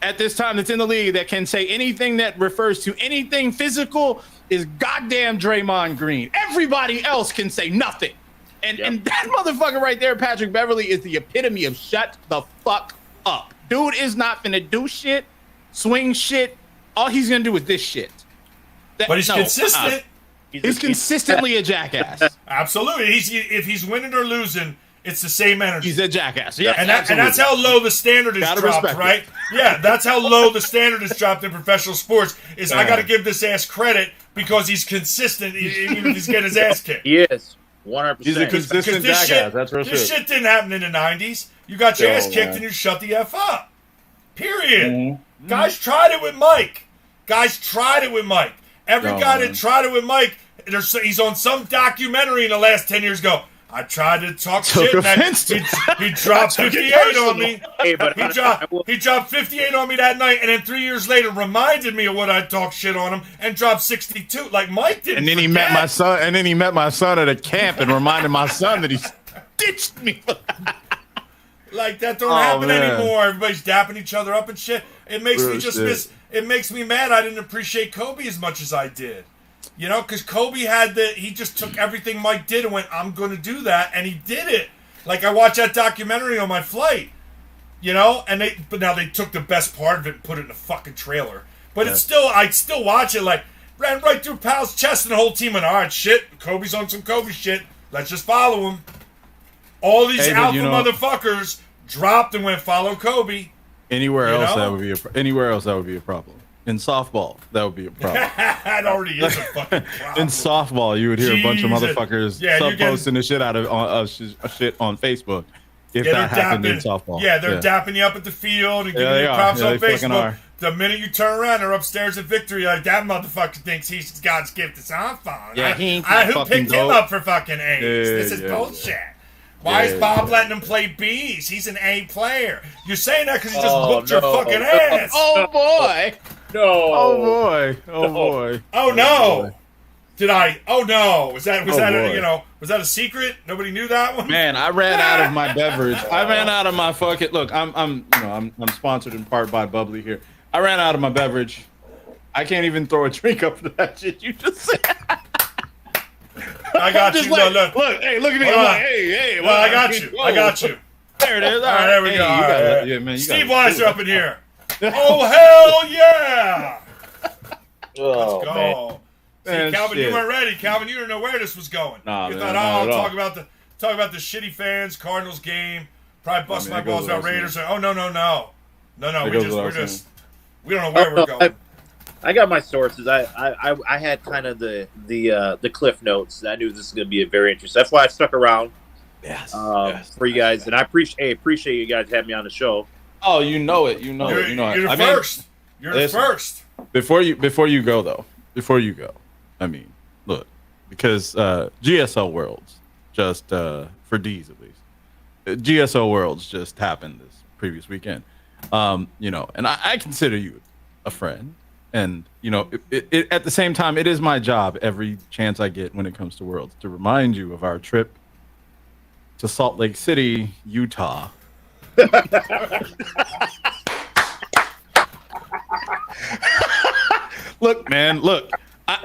[SPEAKER 2] at this time that's in the league that can say anything that refers to anything physical is goddamn Draymond Green. Everybody else can say nothing. And that motherfucker right there, Patrick Beverly, is the epitome of shut the fuck up. Dude is not finna do shit, swing shit. All he's gonna do is this shit.
[SPEAKER 3] But he's consistent.
[SPEAKER 2] He's consistently a jackass.
[SPEAKER 3] Absolutely. If he's winning or losing, it's the same energy.
[SPEAKER 2] He's a jackass. Yeah,
[SPEAKER 3] and that's how low the standard is dropped, right? Yeah, that's how low the standard is dropped in professional sports. I got to give this ass credit because he's consistent, even if he's getting his ass kicked.
[SPEAKER 4] He is 100%.
[SPEAKER 2] He's a consistent jackass. That's real
[SPEAKER 3] this shit didn't happen in the '90s. You got your ass kicked and you shut the f up. Period. Mm-hmm. Guys tried it with Mike. Every guy that tried it with Mike, he's on some documentary in the last 10 years ago. I tried to talk shit. He dropped 58 on me. He dropped 58 on me that night, and then 3 years later reminded me of what I talked shit on him and dropped 62. Like Mike did.
[SPEAKER 2] And then he met my son. And then he met my son at a camp and reminded my son that he ditched me.
[SPEAKER 3] Like that don't happen anymore. Everybody's dapping each other up and shit. It makes me It makes me mad. I didn't appreciate Kobe as much as I did. Because Kobe he just took everything Mike did and went, I'm going to do that, and he did it. Like, I watched that documentary on my flight, but now they took the best part of it and put it in a fucking trailer. But I'd still watch it, like, ran right through Pal's chest, and the whole team went, all right, shit, Kobe's on some Kobe shit, let's just follow him. All these alpha motherfuckers dropped and went, follow Kobe.
[SPEAKER 2] Anywhere else that would be a problem. In softball, that would be a problem.
[SPEAKER 3] That already is a fucking problem.
[SPEAKER 2] In softball, you would hear a bunch of motherfuckers posting the shit out of shit on Facebook. If that happened in softball.
[SPEAKER 3] Yeah, they're dapping you up at the field and giving you props on Facebook. The minute you turn around, they're upstairs at Victory. Like, that motherfucker thinks he's God's gift to softball.
[SPEAKER 2] Yeah,
[SPEAKER 3] who picked him up for fucking A's? This is bullshit. Why is Bob letting him play B's? He's an A player. You're saying that because he just whooped your fucking ass.
[SPEAKER 2] Oh, boy.
[SPEAKER 4] No.
[SPEAKER 2] Oh boy. Oh boy.
[SPEAKER 3] Oh no. Did I? Oh no. Was that a secret? Nobody knew that one?
[SPEAKER 2] Man, I ran out of my beverage. I ran out of my fucking look, I'm sponsored in part by Bubbly here. I ran out of my beverage. I can't even throw a drink up to that shit you just said.
[SPEAKER 3] I got you.
[SPEAKER 2] Look, hey, look at me. I'm like, hey.
[SPEAKER 3] Well, I got you.
[SPEAKER 2] There it is.
[SPEAKER 3] All right, there we go. All right.
[SPEAKER 2] Yeah, man.
[SPEAKER 3] Steve Weiser up in here. Oh, hell yeah!
[SPEAKER 4] Oh,
[SPEAKER 3] Let's go.
[SPEAKER 4] man.
[SPEAKER 3] See,
[SPEAKER 2] Man,
[SPEAKER 3] Calvin,
[SPEAKER 2] shit.
[SPEAKER 3] you weren't ready. Calvin, you didn't know where this was going.
[SPEAKER 2] Nah,
[SPEAKER 3] you
[SPEAKER 2] man,
[SPEAKER 3] thought,
[SPEAKER 2] not
[SPEAKER 3] I'll
[SPEAKER 2] at all.
[SPEAKER 3] talk about the shitty fans, Cardinals game, probably bust
[SPEAKER 2] I mean,
[SPEAKER 3] my
[SPEAKER 2] that goes
[SPEAKER 3] balls about
[SPEAKER 2] without
[SPEAKER 3] Raiders. Oh, no.
[SPEAKER 2] That
[SPEAKER 3] We
[SPEAKER 2] goes
[SPEAKER 3] just,
[SPEAKER 2] without
[SPEAKER 3] we're
[SPEAKER 2] saying.
[SPEAKER 3] just, we don't know where we're going.
[SPEAKER 4] I got my sources. I had kind of the cliff notes. I knew this was going to be a very interesting. That's why I stuck around
[SPEAKER 2] Yes.
[SPEAKER 4] for you guys, and I appreciate you guys having me on the show.
[SPEAKER 2] Oh, you know it. You know
[SPEAKER 3] You're,
[SPEAKER 2] it. You know it.
[SPEAKER 3] you're the
[SPEAKER 2] I mean,
[SPEAKER 3] first. You're
[SPEAKER 2] listen.
[SPEAKER 3] the first.
[SPEAKER 2] Before you go though, I mean, look, because GSO Worlds just for D's at least, GSO Worlds just happened this previous weekend. You know, and I consider you a friend, and you know, at the same time, it is my job every chance I get when it comes to Worlds to remind you of our trip to Salt Lake City, Utah. Look, man,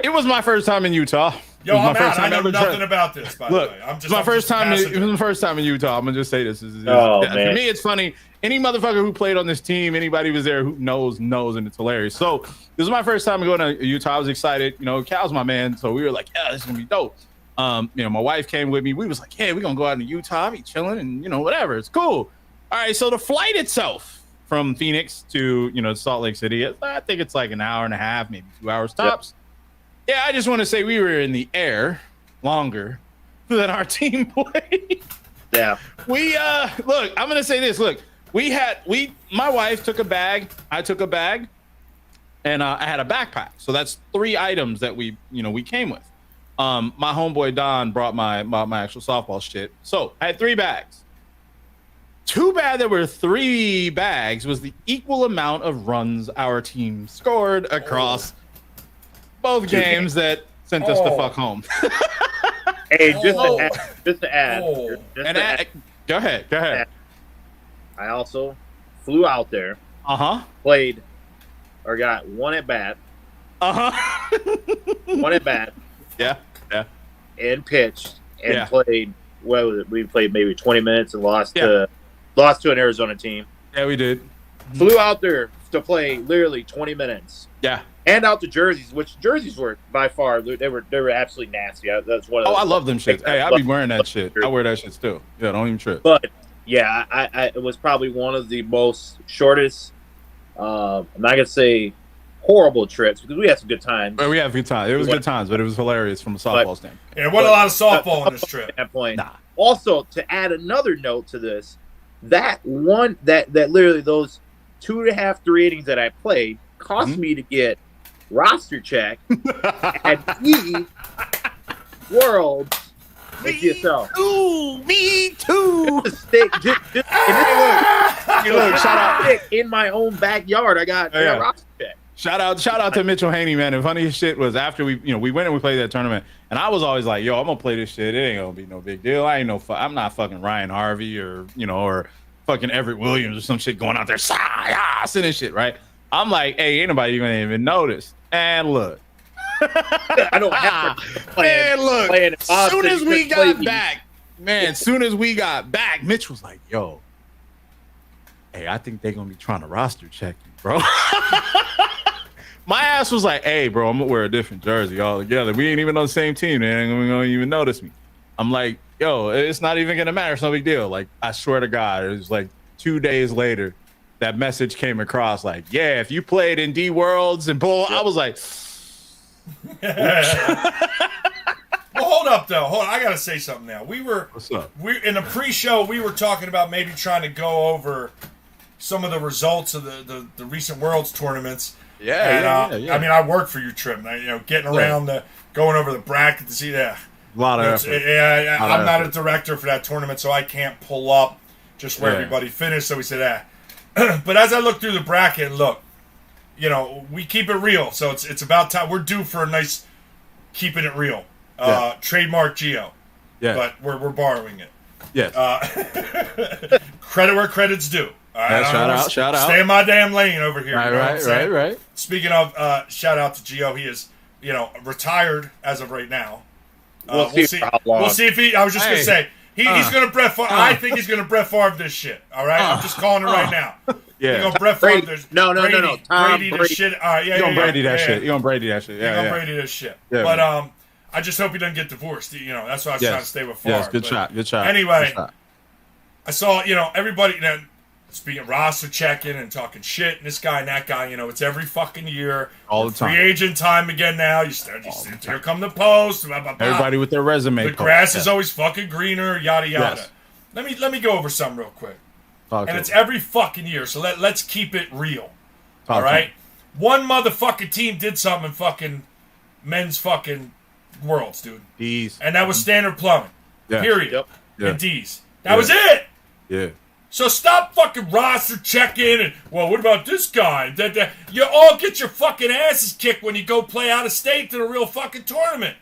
[SPEAKER 2] it was my first time in Utah.
[SPEAKER 3] Yo,
[SPEAKER 2] It was my
[SPEAKER 3] I'm
[SPEAKER 2] first
[SPEAKER 3] out. I
[SPEAKER 2] time
[SPEAKER 3] know
[SPEAKER 2] ever
[SPEAKER 3] nothing about this, by
[SPEAKER 2] Look,
[SPEAKER 3] the way.
[SPEAKER 2] it was my first time. It was my first time in Utah. I'm gonna just say this.
[SPEAKER 4] Oh,
[SPEAKER 2] For
[SPEAKER 4] man.
[SPEAKER 2] me, it's funny. Any motherfucker who played on this team, anybody who was there who knows, and it's hilarious. So this was my first time going to Utah. I was excited. You know, Cal's my man, so we were like, yeah, this is gonna be dope. You know, my wife came with me. We was like, yeah, we're gonna go out in Utah, be chilling, and you know, whatever. It's cool. All right, so the flight itself from Phoenix to Salt Lake City, I think it's like an hour and a half, maybe 2 hours tops. Yeah, I just want to say we were in the air longer than our team played.
[SPEAKER 4] Yeah.
[SPEAKER 2] We look, I'm gonna say this. Look, my wife took a bag, I took a bag, and I had a backpack. So that's 3 items that we came with. My homeboy Don brought my actual softball shit. So I had 3 bags. Too bad there were 3 bags was the equal amount of runs our team scored across both games that sent us the fuck home.
[SPEAKER 4] Hey, just to add,
[SPEAKER 2] Go ahead.
[SPEAKER 4] I also flew out there, played, or got 1 at bat, 1 at bat,
[SPEAKER 2] Yeah.
[SPEAKER 4] and pitched and
[SPEAKER 2] Yeah.
[SPEAKER 4] played. What was it? We played maybe 20 minutes and lost to an Arizona team.
[SPEAKER 2] Yeah, we did.
[SPEAKER 4] Flew out there to play literally 20 minutes.
[SPEAKER 2] Yeah.
[SPEAKER 4] And out the jerseys, which jerseys were by far they were absolutely nasty. That's one of
[SPEAKER 2] Oh,
[SPEAKER 4] those
[SPEAKER 2] I love them shits. Hey, I be wearing that shit. I wear that shit still. Yeah, don't even trip.
[SPEAKER 4] But yeah, I it was probably one of the most shortest. I'm not gonna say horrible trips because we had some good times.
[SPEAKER 2] But we had a good time. It was good times, but it was hilarious from a softball standpoint.
[SPEAKER 3] Yeah, there wasn't a lot of softball on this trip.
[SPEAKER 4] At that point.
[SPEAKER 2] Nah.
[SPEAKER 4] Also, to add another note to this, that literally those 2.5, 3 innings that I played cost me to get roster check at E Worlds at GSL.
[SPEAKER 2] Ooh, me too.
[SPEAKER 4] Look, shout out in my own backyard. I got roster check.
[SPEAKER 2] Shout out to Mitchell Haney, man. The funniest shit was after we went and we played that tournament, and I was always like, yo, I'm gonna play this shit. It ain't gonna be no big deal. I'm not fucking Ryan Harvey or fucking Everett Williams or some shit going out there, sending shit, right? I'm like, hey, ain't nobody even notice. And look.
[SPEAKER 4] I don't have to play.
[SPEAKER 2] And look,
[SPEAKER 4] playing in Boston,
[SPEAKER 2] soon as we got
[SPEAKER 4] Clayton.
[SPEAKER 2] back, Mitch was like, yo, hey, I think they're gonna be trying to roster check you, bro. My ass was like, hey, bro, I'm gonna wear a different jersey altogether. We ain't even on the same team. They ain't gonna even notice me. I'm like, yo, it's not even gonna matter. It's no big deal. Like, I swear to God, it was like 2 days later, that message came across like, yeah, if you played in D Worlds and bull, I was like,
[SPEAKER 3] Well, hold up though. Hold on. I gotta say something now.
[SPEAKER 2] what's up?
[SPEAKER 3] We in the pre-show we were talking about maybe trying to go over some of the results of the recent Worlds tournaments.
[SPEAKER 2] Yeah,
[SPEAKER 3] And, I mean, I work for your trip, and, getting around going over the bracket to see that.
[SPEAKER 2] A lot of effort.
[SPEAKER 3] Yeah, I'm not a director for that tournament, so I can't pull up just where everybody finished. So we said, But as I look through the bracket, look, we keep it real. So it's about time. We're due for a nice keeping it real. Trademark Geo.
[SPEAKER 2] Yeah.
[SPEAKER 3] But we're borrowing it.
[SPEAKER 2] Yes.
[SPEAKER 3] Credit where credit's due. All right,
[SPEAKER 2] shout out.
[SPEAKER 3] Stay in my damn lane over here.
[SPEAKER 2] Right.
[SPEAKER 3] Speaking of, shout out to Gio. He is, retired as of right now.
[SPEAKER 4] We'll see for how long.
[SPEAKER 3] We'll see if he. I was just gonna say He's going to Brett Favre. I think he's going to Brett Favre this shit. All right? I'm just calling it right now.
[SPEAKER 2] Yeah.
[SPEAKER 3] He's going to Brett Favre this.
[SPEAKER 4] No.
[SPEAKER 3] Brady this shit. All right,
[SPEAKER 2] You're going to Brady that shit. You're going to Brady that shit.
[SPEAKER 3] He's going to Brady this shit.
[SPEAKER 2] Yeah,
[SPEAKER 3] but I just hope he doesn't get divorced. You know, that's why I was trying to stay with Favre.
[SPEAKER 2] Yes, good shot.
[SPEAKER 3] Anyway,
[SPEAKER 2] good shot.
[SPEAKER 3] I saw, everybody, speaking of roster checking and talking shit, and this guy and that guy, it's every fucking year.
[SPEAKER 2] All the time.
[SPEAKER 3] Free agent time again now. Here come the post. Blah, blah, blah.
[SPEAKER 2] Everybody with their resume.
[SPEAKER 3] The grass is always fucking greener, yada, yada.
[SPEAKER 2] Yes.
[SPEAKER 3] Let me go over something real quick. It's every fucking year, so let's keep it real. All right? One motherfucking team did something in fucking men's fucking worlds, dude.
[SPEAKER 2] D's.
[SPEAKER 3] And that was Standard Plumbing.
[SPEAKER 2] Yeah.
[SPEAKER 3] Period.
[SPEAKER 4] Yep.
[SPEAKER 2] Yeah.
[SPEAKER 3] And D's. That was it.
[SPEAKER 2] Yeah.
[SPEAKER 3] So stop fucking roster checking and, well, what about this guy? You all get your fucking asses kicked when you go play out of state to the real fucking tournament.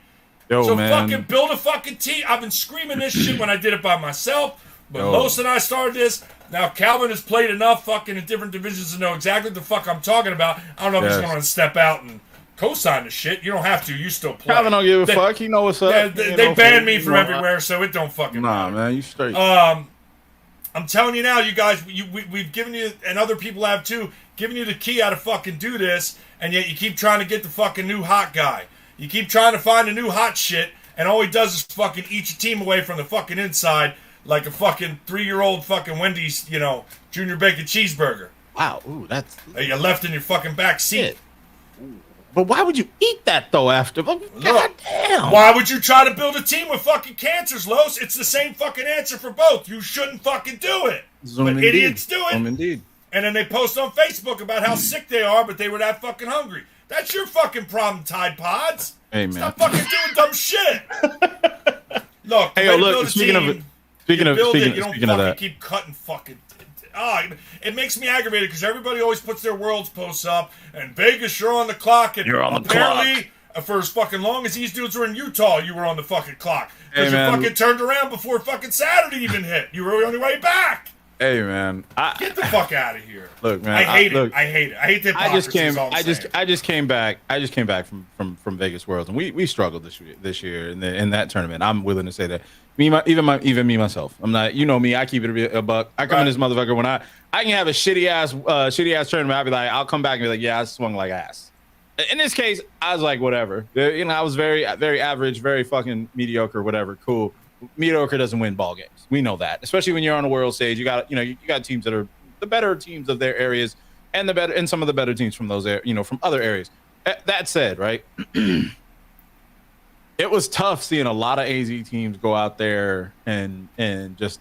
[SPEAKER 3] So fucking build a fucking team. I've been screaming this shit when I did it by myself. But Los and I started this. Now Calvin has played enough fucking in different divisions to know exactly what the fuck I'm talking about. I don't know if he's going to step out and co-sign the shit. You don't have to. You still play.
[SPEAKER 2] Calvin don't give a fuck. He know what's up.
[SPEAKER 3] They banned me from everywhere, so it don't fucking matter.
[SPEAKER 2] Nah, man, you straight.
[SPEAKER 3] I'm telling you now, you guys, we've given you, and other people have too, given you the key how to fucking do this, and yet you keep trying to get the fucking new hot guy. You keep trying to find a new hot shit, and all he does is fucking eat your team away from the fucking inside like a fucking 3-year-old fucking Wendy's, junior bacon cheeseburger.
[SPEAKER 2] Wow, ooh, that's...
[SPEAKER 3] That you left in your fucking back seat.
[SPEAKER 2] But why would you eat that, though, after? God damn.
[SPEAKER 3] Why would you try to build a team with fucking cancers, Los? It's the same fucking answer for both. You shouldn't fucking do it. But idiots do it.
[SPEAKER 2] Indeed.
[SPEAKER 3] And then they post on Facebook about how sick they are, but they were that fucking hungry. That's your fucking problem, Tide Pods.
[SPEAKER 2] Hey, man.
[SPEAKER 3] Stop fucking doing dumb shit. Look,
[SPEAKER 2] hey, look, speaking of that.
[SPEAKER 3] Keep cutting fucking... it makes me aggravated because everybody always puts their worlds posts up, and Vegas, you're on the clock, and
[SPEAKER 2] you're on the
[SPEAKER 3] apparently, for as fucking long as these dudes were in Utah, you were on the fucking clock. Because you fucking turned around before fucking Saturday even hit. You were on your way back.
[SPEAKER 2] Hey, man.
[SPEAKER 3] Get the fuck out of here.
[SPEAKER 2] Look, man.
[SPEAKER 3] I hate it. I hate it. I hate the hypocrisy.
[SPEAKER 2] I just came back from Vegas Worlds, and we struggled this year in that tournament. I'm willing to say that. Even me myself. I'm not. You know me. I keep it a buck. I come in this motherfucker when I can have a shitty ass tournament. I'll be like, I'll come back and be like, yeah, I swung like ass. In this case, I was like, whatever. I was very average, very fucking mediocre, whatever. Cool. Mediocre doesn't win ball games. We know that, especially when you're on a world stage. You got teams that are the better teams of their areas, and some of the better teams from those from other areas. That said, right. It was tough seeing a lot of AZ teams go out there and just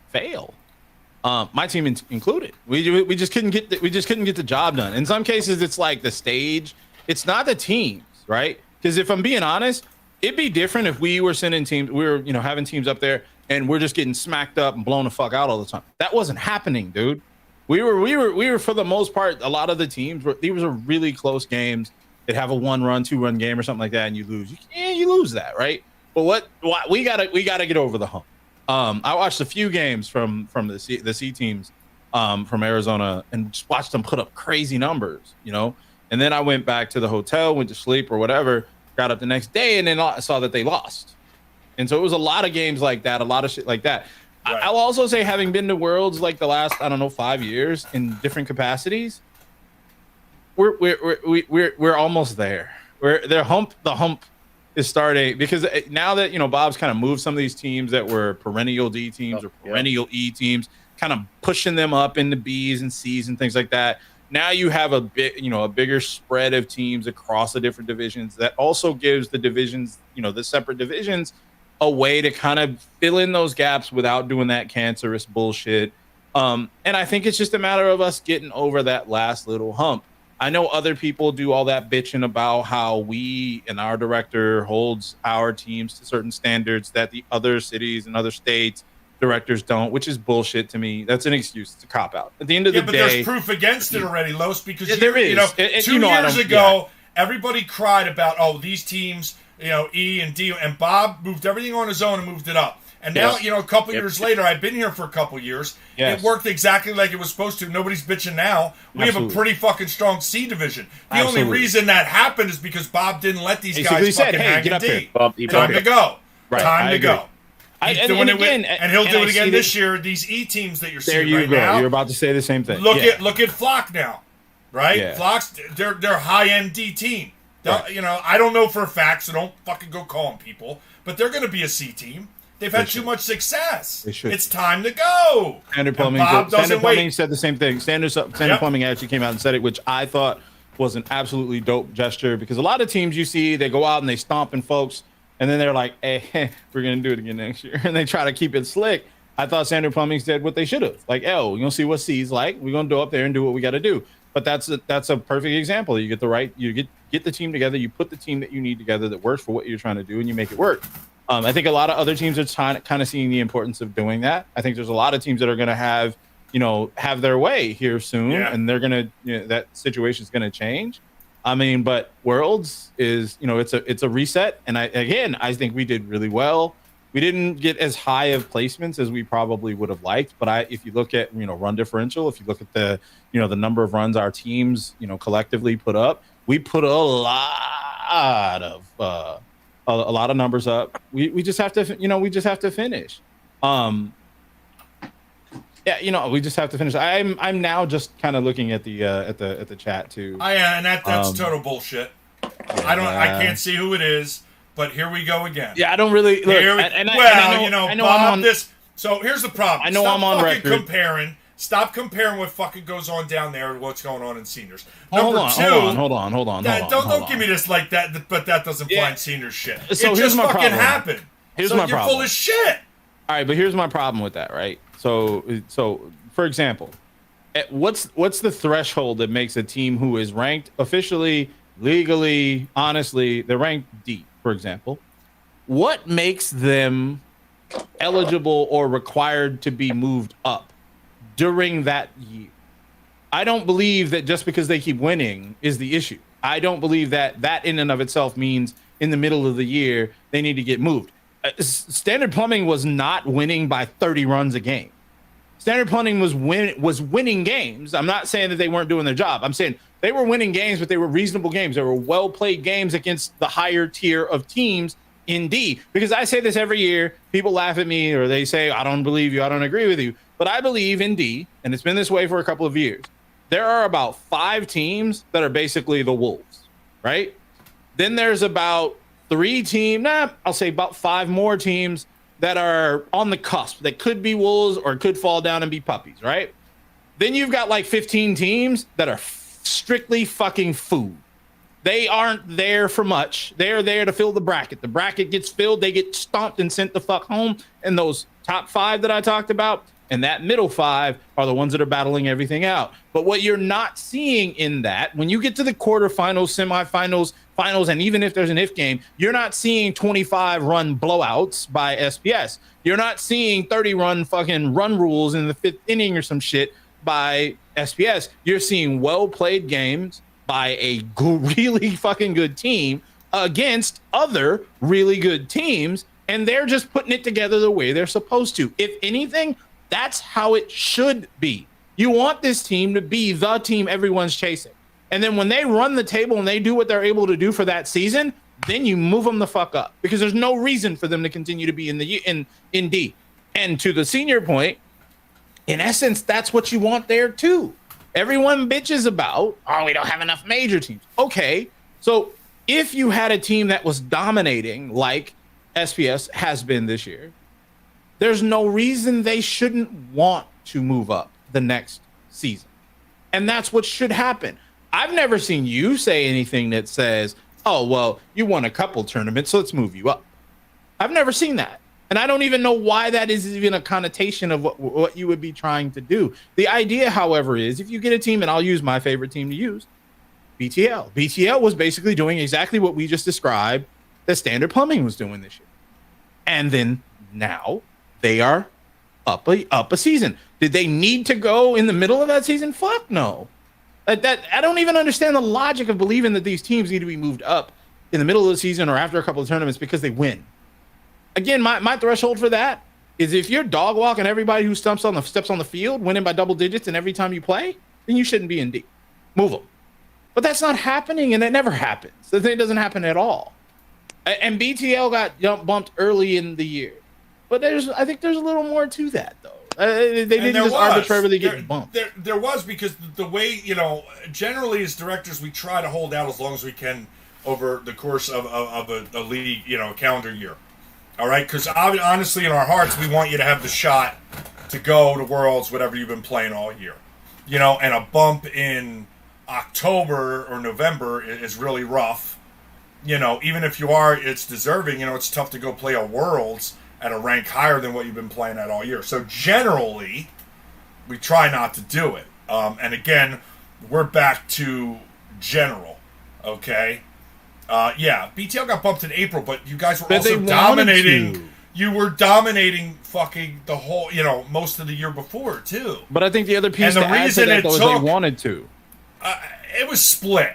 [SPEAKER 2] fail. My team included. We just couldn't get the job done. In some cases, it's like the stage. It's not the teams, right? Because if I'm being honest, it'd be different if we were sending teams. We were having teams up there and we're just getting smacked up and blown the fuck out all the time. That wasn't happening, dude. We were for the most part. A lot of the teams these were really close games. They'd have a 1-run, 2-run game or something like that, and you lose. You lose that, right? But we gotta get over the hump. I watched a few games from the C teams from Arizona and just watched them put up crazy numbers, And then I went back to the hotel, went to sleep or whatever, got up the next day, and then I saw that they lost. And so it was a lot of games like that, a lot of shit like that. Right. I'll also say, having been to Worlds like the last 5 years in different capacities, we're almost there. The hump is starting, because now that Bob's kind of moved some of these teams that were perennial D teams or perennial E teams, kind of pushing them up into B's and C's and things like that. Now you have a bigger spread of teams across the different divisions. That also gives the divisions, the separate divisions, a way to kind of fill in those gaps without doing that cancerous bullshit. And I think it's just a matter of us getting over that last little hump. I know other people do all that bitching about how we and our director holds our teams to certain standards that the other cities and other states directors don't, which is bullshit to me. That's an excuse. It's a cop-out. At the end of the day... Yeah, but there's
[SPEAKER 3] proof against it already, Los, because
[SPEAKER 2] there is.
[SPEAKER 3] 2 years ago, everybody cried about, these teams, E and D, and Bob moved everything on his own and moved it up. And now, a couple years later, I've been here for a couple years. Yes. It worked exactly like it was supposed to. Nobody's bitching now. We have a pretty fucking strong C division. The only reason that happened is because Bob didn't let these guys fucking hang in D. Time to go. Right. Time to go.
[SPEAKER 2] And
[SPEAKER 3] he'll do it again
[SPEAKER 2] see
[SPEAKER 3] this year. These E teams that you're
[SPEAKER 2] there
[SPEAKER 3] seeing
[SPEAKER 2] you
[SPEAKER 3] right
[SPEAKER 2] go.
[SPEAKER 3] now.
[SPEAKER 2] You're about to say the same thing.
[SPEAKER 3] Look at Flock now, right?
[SPEAKER 2] Yeah.
[SPEAKER 3] Flock's they're high end D team.
[SPEAKER 2] Right.
[SPEAKER 3] You know, I don't know for a fact, so don't fucking go calling people. But they're going to be a C team. They've had too much success.
[SPEAKER 2] They should.
[SPEAKER 3] It's time to go.
[SPEAKER 2] Standard Plumbing. Said the same thing. Standard Plumbing actually came out and said it, which I thought was an absolutely dope gesture, because a lot of teams you see, they go out and they stomp in folks, and then they're like, "Hey, we're gonna do it again next year," and they try to keep it slick. I thought Standard Plumbing said what they should have. Like, "Oh, you'll see what C's like. We're gonna go up there and do what we got to do." But that's a perfect example. You get the team together, you put the team that you need together that works for what you're trying to do, and you make it work. I think a lot of other teams are kind of seeing the importance of doing that. I think there's a lot of teams that are going to have their way here soon, and they're going to, that situation is going to change. I mean, but Worlds is, it's a reset. And I think we did really well. We didn't get as high of placements as we probably would have liked. But if you look at, run differential, if you look at the number of runs our teams, collectively put up, we put a lot of numbers up. We just have to, we just have to finish. We just have to finish. I'm now just kind of looking at the chat too.
[SPEAKER 3] And that's total bullshit. I can't see who it is, but here we go again.
[SPEAKER 2] Yeah, I don't really look. I know I'm on
[SPEAKER 3] this. So here's the problem.
[SPEAKER 2] I know I'm on record.
[SPEAKER 3] Stop comparing what fucking goes on down there and what's going on in seniors.
[SPEAKER 2] Hold on.
[SPEAKER 3] Don't give me this like that, but that doesn't find senior shit.
[SPEAKER 2] So
[SPEAKER 3] it just fucking happened.
[SPEAKER 2] Here's my
[SPEAKER 3] you're
[SPEAKER 2] problem.
[SPEAKER 3] Full of shit.
[SPEAKER 2] All right, but here's my problem with that, right? So for example, what's the threshold that makes a team who is ranked officially, legally, honestly, they're ranked D, for example, what makes them eligible or required to be moved up during that year? I don't believe that just because they keep winning is the issue. I don't believe that in and of itself means in the middle of the year they need to get moved. Standard Plumbing was not winning by 30 runs a game. Standard Plumbing was winning games. I'm not saying that they weren't doing their job. I'm saying they were winning games, but they were reasonable games. They were well-played games against the higher tier of teams in D. Because I say this every year. People laugh at me or they say, I don't believe you, I don't agree with you. But I believe in D, and it's been this way for a couple of years. There are about 5 teams that are basically the Wolves, right? Then there's about 3 teams, I'll say about 5 more teams that are on the cusp that could be Wolves or could fall down and be puppies, right? Then you've got like 15 teams that are strictly fucking food. They aren't there for much. They're there to fill the bracket. The bracket gets filled, they get stomped and sent the fuck home. And those top 5 that I talked about, and that middle 5 are the ones that are battling everything out. But what you're not seeing in that, when you get to the quarterfinals, semifinals, finals, and even if there's an if game, you're not seeing 25-run blowouts by SPS. You're not seeing 30-run fucking run rules in the 5th inning or some shit by SPS. You're seeing well-played games by a really fucking good team against other really good teams, and they're just putting it together the way they're supposed to. If anything, that's how it should be. You want this team to be the team everyone's chasing. And then when they run the table and they do what they're able to do for that season, then you move them the fuck up, because there's no reason for them to continue to be in D. And to the senior point, in essence, that's what you want there too. Everyone bitches about, we don't have enough major teams. Okay, so if you had a team that was dominating like SPS has been this year, there's no reason they shouldn't want to move up the next season. And that's what should happen. I've never seen you say anything that says, oh, well, you won a couple tournaments, so let's move you up. I've never seen that. And I don't even know why that is even a connotation of what you would be trying to do. The idea, however, is if you get a team, and I'll use my favorite team to use, BTL. BTL was basically doing exactly what we just described that Standard Plumbing was doing this year. And then now they are up a season. Did they need to go in the middle of that season? Fuck no. I don't even understand the logic of believing that these teams need to be moved up in the middle of the season or after a couple of tournaments because they win. Again, my threshold for that is if you're dog walking everybody who steps on the field, winning by double digits, and every time you play, then you shouldn't be in D. Move them. But that's not happening, and that never happens. The thing doesn't happen at all. And BTL got bumped early in the year. But I think there's a little more to that, though. They didn't just arbitrarily get bumped.
[SPEAKER 3] There was, because the way, generally as directors, we try to hold out as long as we can over the course of a league, a calendar year. All right? Because honestly, in our hearts, we want you to have the shot to go to Worlds, whatever you've been playing all year. And a bump in October or November is really rough. Even if it's deserving, it's tough to go play a Worlds at a rank higher than what you've been playing at all year. So generally, we try not to do it. And again, we're back to general, okay? BTL got bumped in April, but you guys were also dominating. You were dominating fucking the whole, most of the year before, too.
[SPEAKER 2] But I think the other piece to add to that, though, is they wanted to.
[SPEAKER 3] It was split.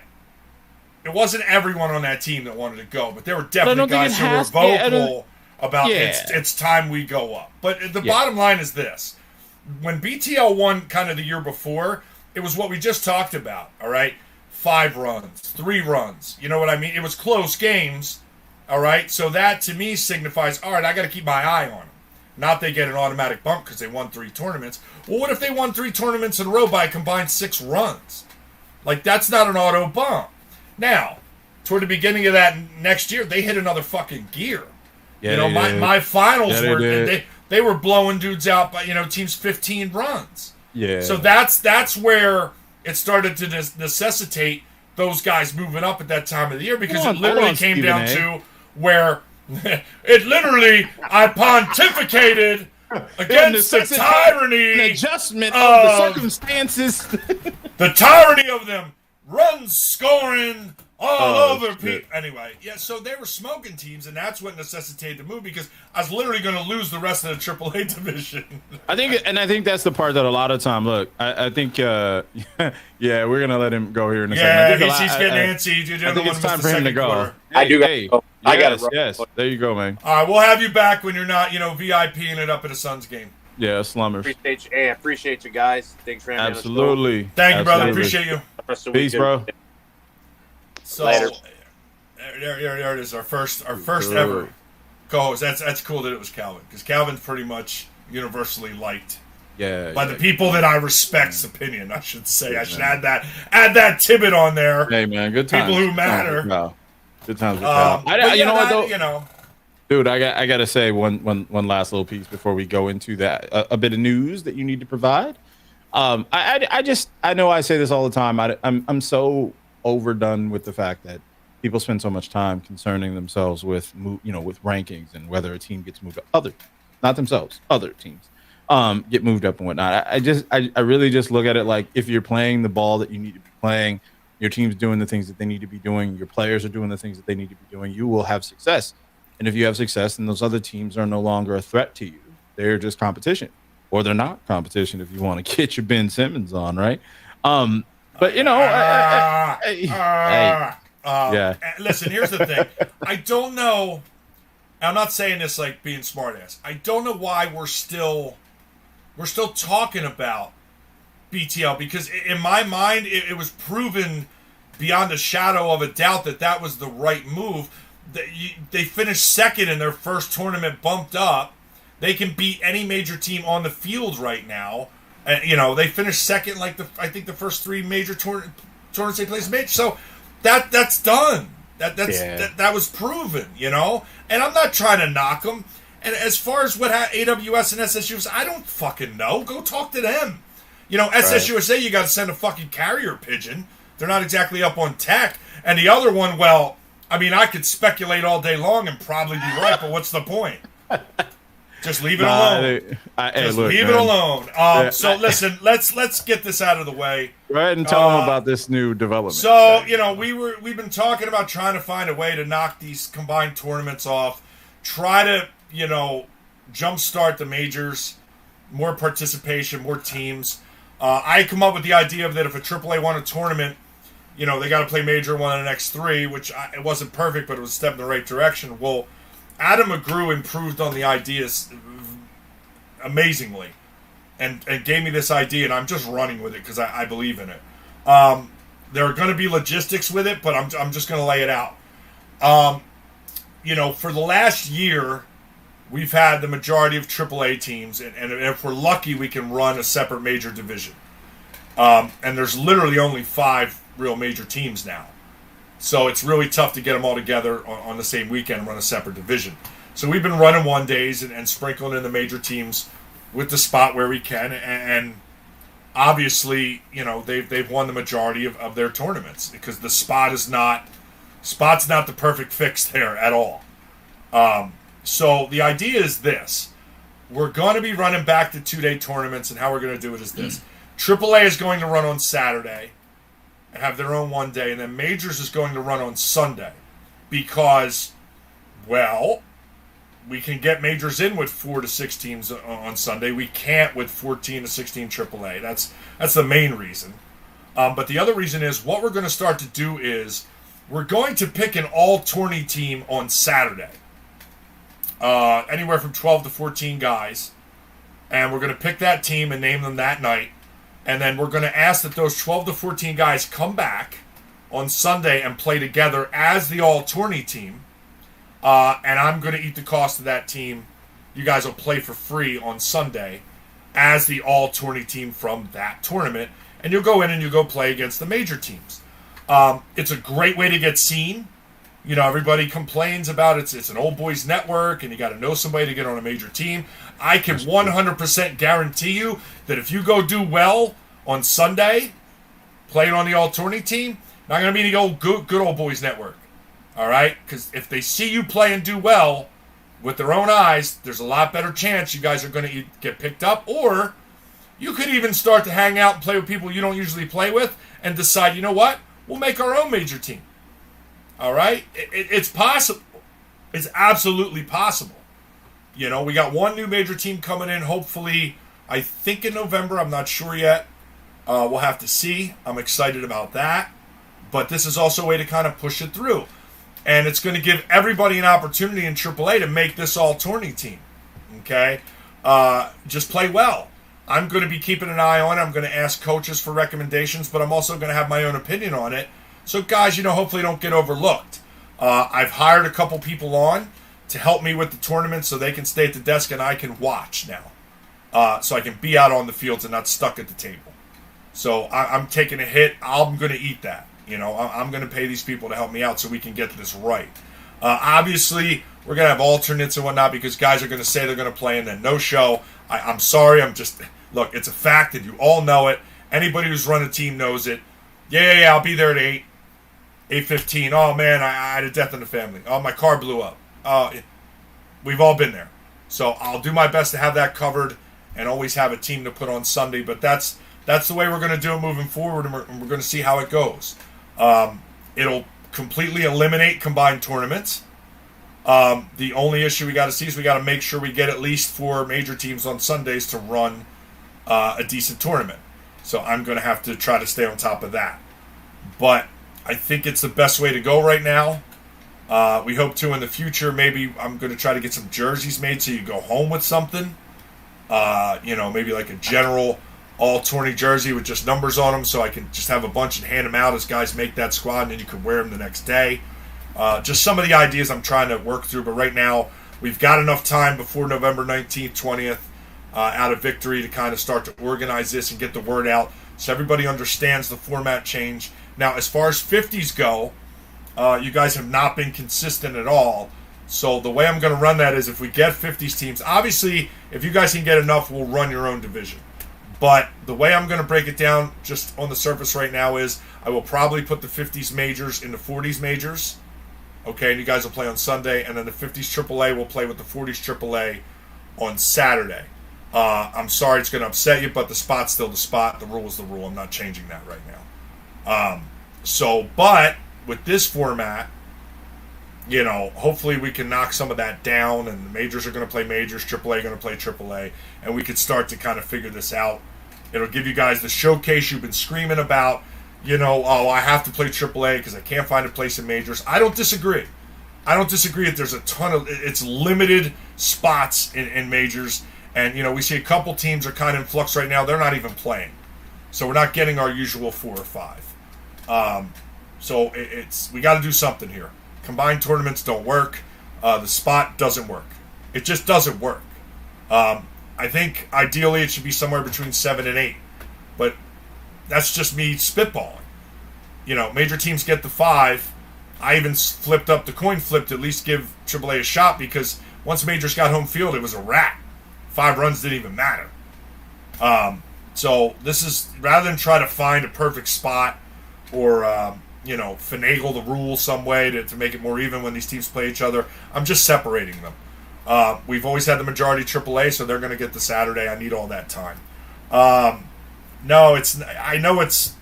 [SPEAKER 3] It wasn't everyone on that team that wanted to go, but there were definitely guys who were vocal about it's time we go up. But the bottom line is this. When BTL won kind of the year before, it was what we just talked about, all right? 5 runs, 3 runs. You know what I mean? It was close games, all right? So that, to me, signifies, all right, I got to keep my eye on them. Not they get an automatic bump because they won 3 tournaments. Well, what if they won 3 tournaments in a row by a combined 6 runs? Like, that's not an auto bump. Now, toward the beginning of that next year, they hit another fucking gear.
[SPEAKER 2] Yeah,
[SPEAKER 3] my finals were they were blowing dudes out by teams 15 runs.
[SPEAKER 2] Yeah.
[SPEAKER 3] So that's where it started to necessitate those guys moving up at that time of the year, because it literally came down to where I pontificated against the tyranny,
[SPEAKER 2] an adjustment of the circumstances,
[SPEAKER 3] the tyranny of them runs scoring all over people. Anyway, so they were smoking teams, and that's what necessitated the move, because I was literally going to lose the rest of the AAA division.
[SPEAKER 2] I think that's the part that a lot of time. Look, I think, we're going to let him go here in a second.
[SPEAKER 3] He's getting antsy.
[SPEAKER 2] I think it's time for him to go.
[SPEAKER 4] I do. I got it.
[SPEAKER 2] Yes, there you go, man.
[SPEAKER 3] All right, we'll have you back when you're not, VIPing it up at a Suns game.
[SPEAKER 2] Yeah, slummers.
[SPEAKER 4] Appreciate you guys. Thanks for having me.
[SPEAKER 2] Absolutely.
[SPEAKER 3] Thank you, brother. Appreciate you.
[SPEAKER 2] Peace, bro.
[SPEAKER 3] So there it is. Our first ever co-host. That's cool that it was Calvin, because Calvin's pretty much universally liked. By the people that I respect's opinion, I should say. I should add that tidbit on there.
[SPEAKER 2] Hey man, good times.
[SPEAKER 3] People who matter.
[SPEAKER 2] Good times with Cal.
[SPEAKER 3] You know what though?
[SPEAKER 2] Dude, I gotta say one last little piece before we go into that. A bit of news that you need to provide. I know I say this all the time. I'm so overdone with the fact that people spend so much time concerning themselves with with rankings and whether a team gets moved up. Other teams get moved up and whatnot. I really just look at it like, if you're playing the ball that you need to be playing, your team's doing the things that they need to be doing, your players are doing the things that they need to be doing, you will have success. And if you have success, then those other teams are no longer a threat to you. They're just competition, or they're not competition if you want to get your Ben Simmons on, right? But
[SPEAKER 3] listen, here's the thing. I don't know. I'm not saying this like being smartass. I don't know why we're still talking about BTL, because in my mind it was proven beyond a shadow of a doubt that was the right move. They finished second in their first tournament, bumped up. They can beat any major team on the field right now. They finished second, I think the first 3 major tournaments they placed major. So that's done. That was proven, And I'm not trying to knock them. And as far as what AWS and SSUSA, I don't fucking know. Go talk to them. SSUSA, you got to send a fucking carrier pigeon. They're not exactly up on tech. And the other one, well, I mean, I could speculate all day long and probably be right, but what's the point? Just leave it alone. Leave it alone. Listen, let's get this out of the way.
[SPEAKER 2] Go ahead and tell them about this new development.
[SPEAKER 3] So, we've been talking about trying to find a way to knock these combined tournaments off, try to, jumpstart the majors, more participation, more teams. I come up with the idea of that if a AAA won a tournament, they got to play major one of the next 3, which it wasn't perfect, but it was a step in the right direction. Well, Adam McGrew improved on the ideas amazingly and gave me this idea, and I'm just running with it because I believe in it. There are going to be logistics with it, but I'm just going to lay it out. For the last year, we've had the majority of AAA teams, and if we're lucky, we can run a separate major division. And there's literally only 5 real major teams now. So it's really tough to get them all together on the same weekend and run a separate division. So we've been running 1 days and sprinkling in the major teams with the spot where we can. And obviously, they've won the majority of their tournaments because the spot's not the perfect fix there at all. So the idea is this. We're going to be running back to 2-day tournaments, and how we're going to do it is this. AAA is going to run on Saturday and have their own 1 day, and then Majors is going to run on Sunday because, well, we can get Majors in with 4 to 6 teams on Sunday. We can't with 14 to 16 AAA. That's the main reason. But the other reason is what we're going to start to do is we're going to pick an all-tourney team on Saturday. Anywhere from 12 to 14 guys. And we're going to pick that team and name them that night. And then we're going to ask that those 12 to 14 guys come back on Sunday and play together as the all-tourney team. And I'm going to eat the cost of that team. You guys will play for free on Sunday as the all-tourney team from that tournament. And you'll go in and you'll go play against the major teams. It's a great way to get seen. Everybody complains about it's an old boys network and you got to know somebody to get on a major team. I can 100% guarantee you that if you go do well on Sunday, playing on the all-tourney team, not going to be the old good old boys network. All right? Because if they see you play and do well with their own eyes, there's a lot better chance you guys are going to get picked up. Or you could even start to hang out and play with people you don't usually play with and decide, you know what? We'll make our own major team. All right? It's possible. It's absolutely possible. We got 1 new major team coming in, hopefully, I think in November. I'm not sure yet. We'll have to see. I'm excited about that. But this is also a way to kind of push it through. And it's going to give everybody an opportunity in AAA to make this all-tourney team. Okay? Just play well. I'm going to be keeping an eye on it. I'm going to ask coaches for recommendations, but I'm also going to have my own opinion on it. So guys, hopefully don't get overlooked. I've hired a couple people on to help me with the tournament so they can stay at the desk and I can watch now. So I can be out on the fields and not stuck at the table. So I'm taking a hit. I'm going to eat that. I'm going to pay these people to help me out so we can get this right. Obviously, we're going to have alternates and whatnot because guys are going to say they're going to play and then no show. I'm sorry. Look, it's a fact and you all know it. Anybody who's run a team knows it. Yeah, I'll be there at 8. 8:15. Oh, man, I had a death in the family. Oh, my car blew up. We've all been there. So I'll do my best to have that covered and always have a team to put on Sunday. But that's the way we're going to do it moving forward, and we're going to see how it goes. It'll completely eliminate combined tournaments. The only issue we got to see is we got to make sure we get at least 4 major teams on Sundays to run a decent tournament. So I'm going to have to try to stay on top of that. But I think it's the best way to go right now. We hope to in the future. Maybe I'm going to try to get some jerseys made so you go home with something. Maybe like a general all-tourney jersey with just numbers on them so I can just have a bunch and hand them out as guys make that squad and then you can wear them the next day. Just some of the ideas I'm trying to work through. But right now, we've got enough time before November 19th, 20th out of Victory to kind of start to organize this and get the word out so everybody understands the format change. Now, as far as 50s go, you guys have not been consistent at all. So the way I'm going to run that is if we get 50s teams, obviously, if you guys can get enough, we'll run your own division. But the way I'm going to break it down just on the surface right now is I will probably put the 50s majors in the 40s majors. Okay, and you guys will play on Sunday. And then the 50s AAA will play with the 40s AAA on Saturday. I'm sorry it's going to upset you, but the spot's still the spot. The rule is the rule. I'm not changing that right now. But with this format, hopefully we can knock some of that down, and the majors are going to play majors, AAA going to play AAA, and we could start to kind of figure this out. It'll give you guys the showcase you've been screaming about. I have to play AAA because I can't find a place in majors. I don't disagree. That there's a ton of it's limited spots in majors, and we see a couple teams are kind of in flux right now. They're not even playing, so we're not getting our usual 4 or 5. So we got to do something here. Combined tournaments don't work. The spot doesn't work. It just doesn't work. I think ideally it should be somewhere between 7 and 8, but that's just me spitballing. Major teams get the 5. I even flipped up the coin flip to at least give AAA a shot, because once Majors got home field, it was a wrap. 5 runs didn't even matter. So this is, rather than try to find a perfect spot or finagle the rules some way to make it more even when these teams play each other, I'm just separating them. We've always had the majority AAA, so they're going to get the Saturday. I need all that time. No, I know it's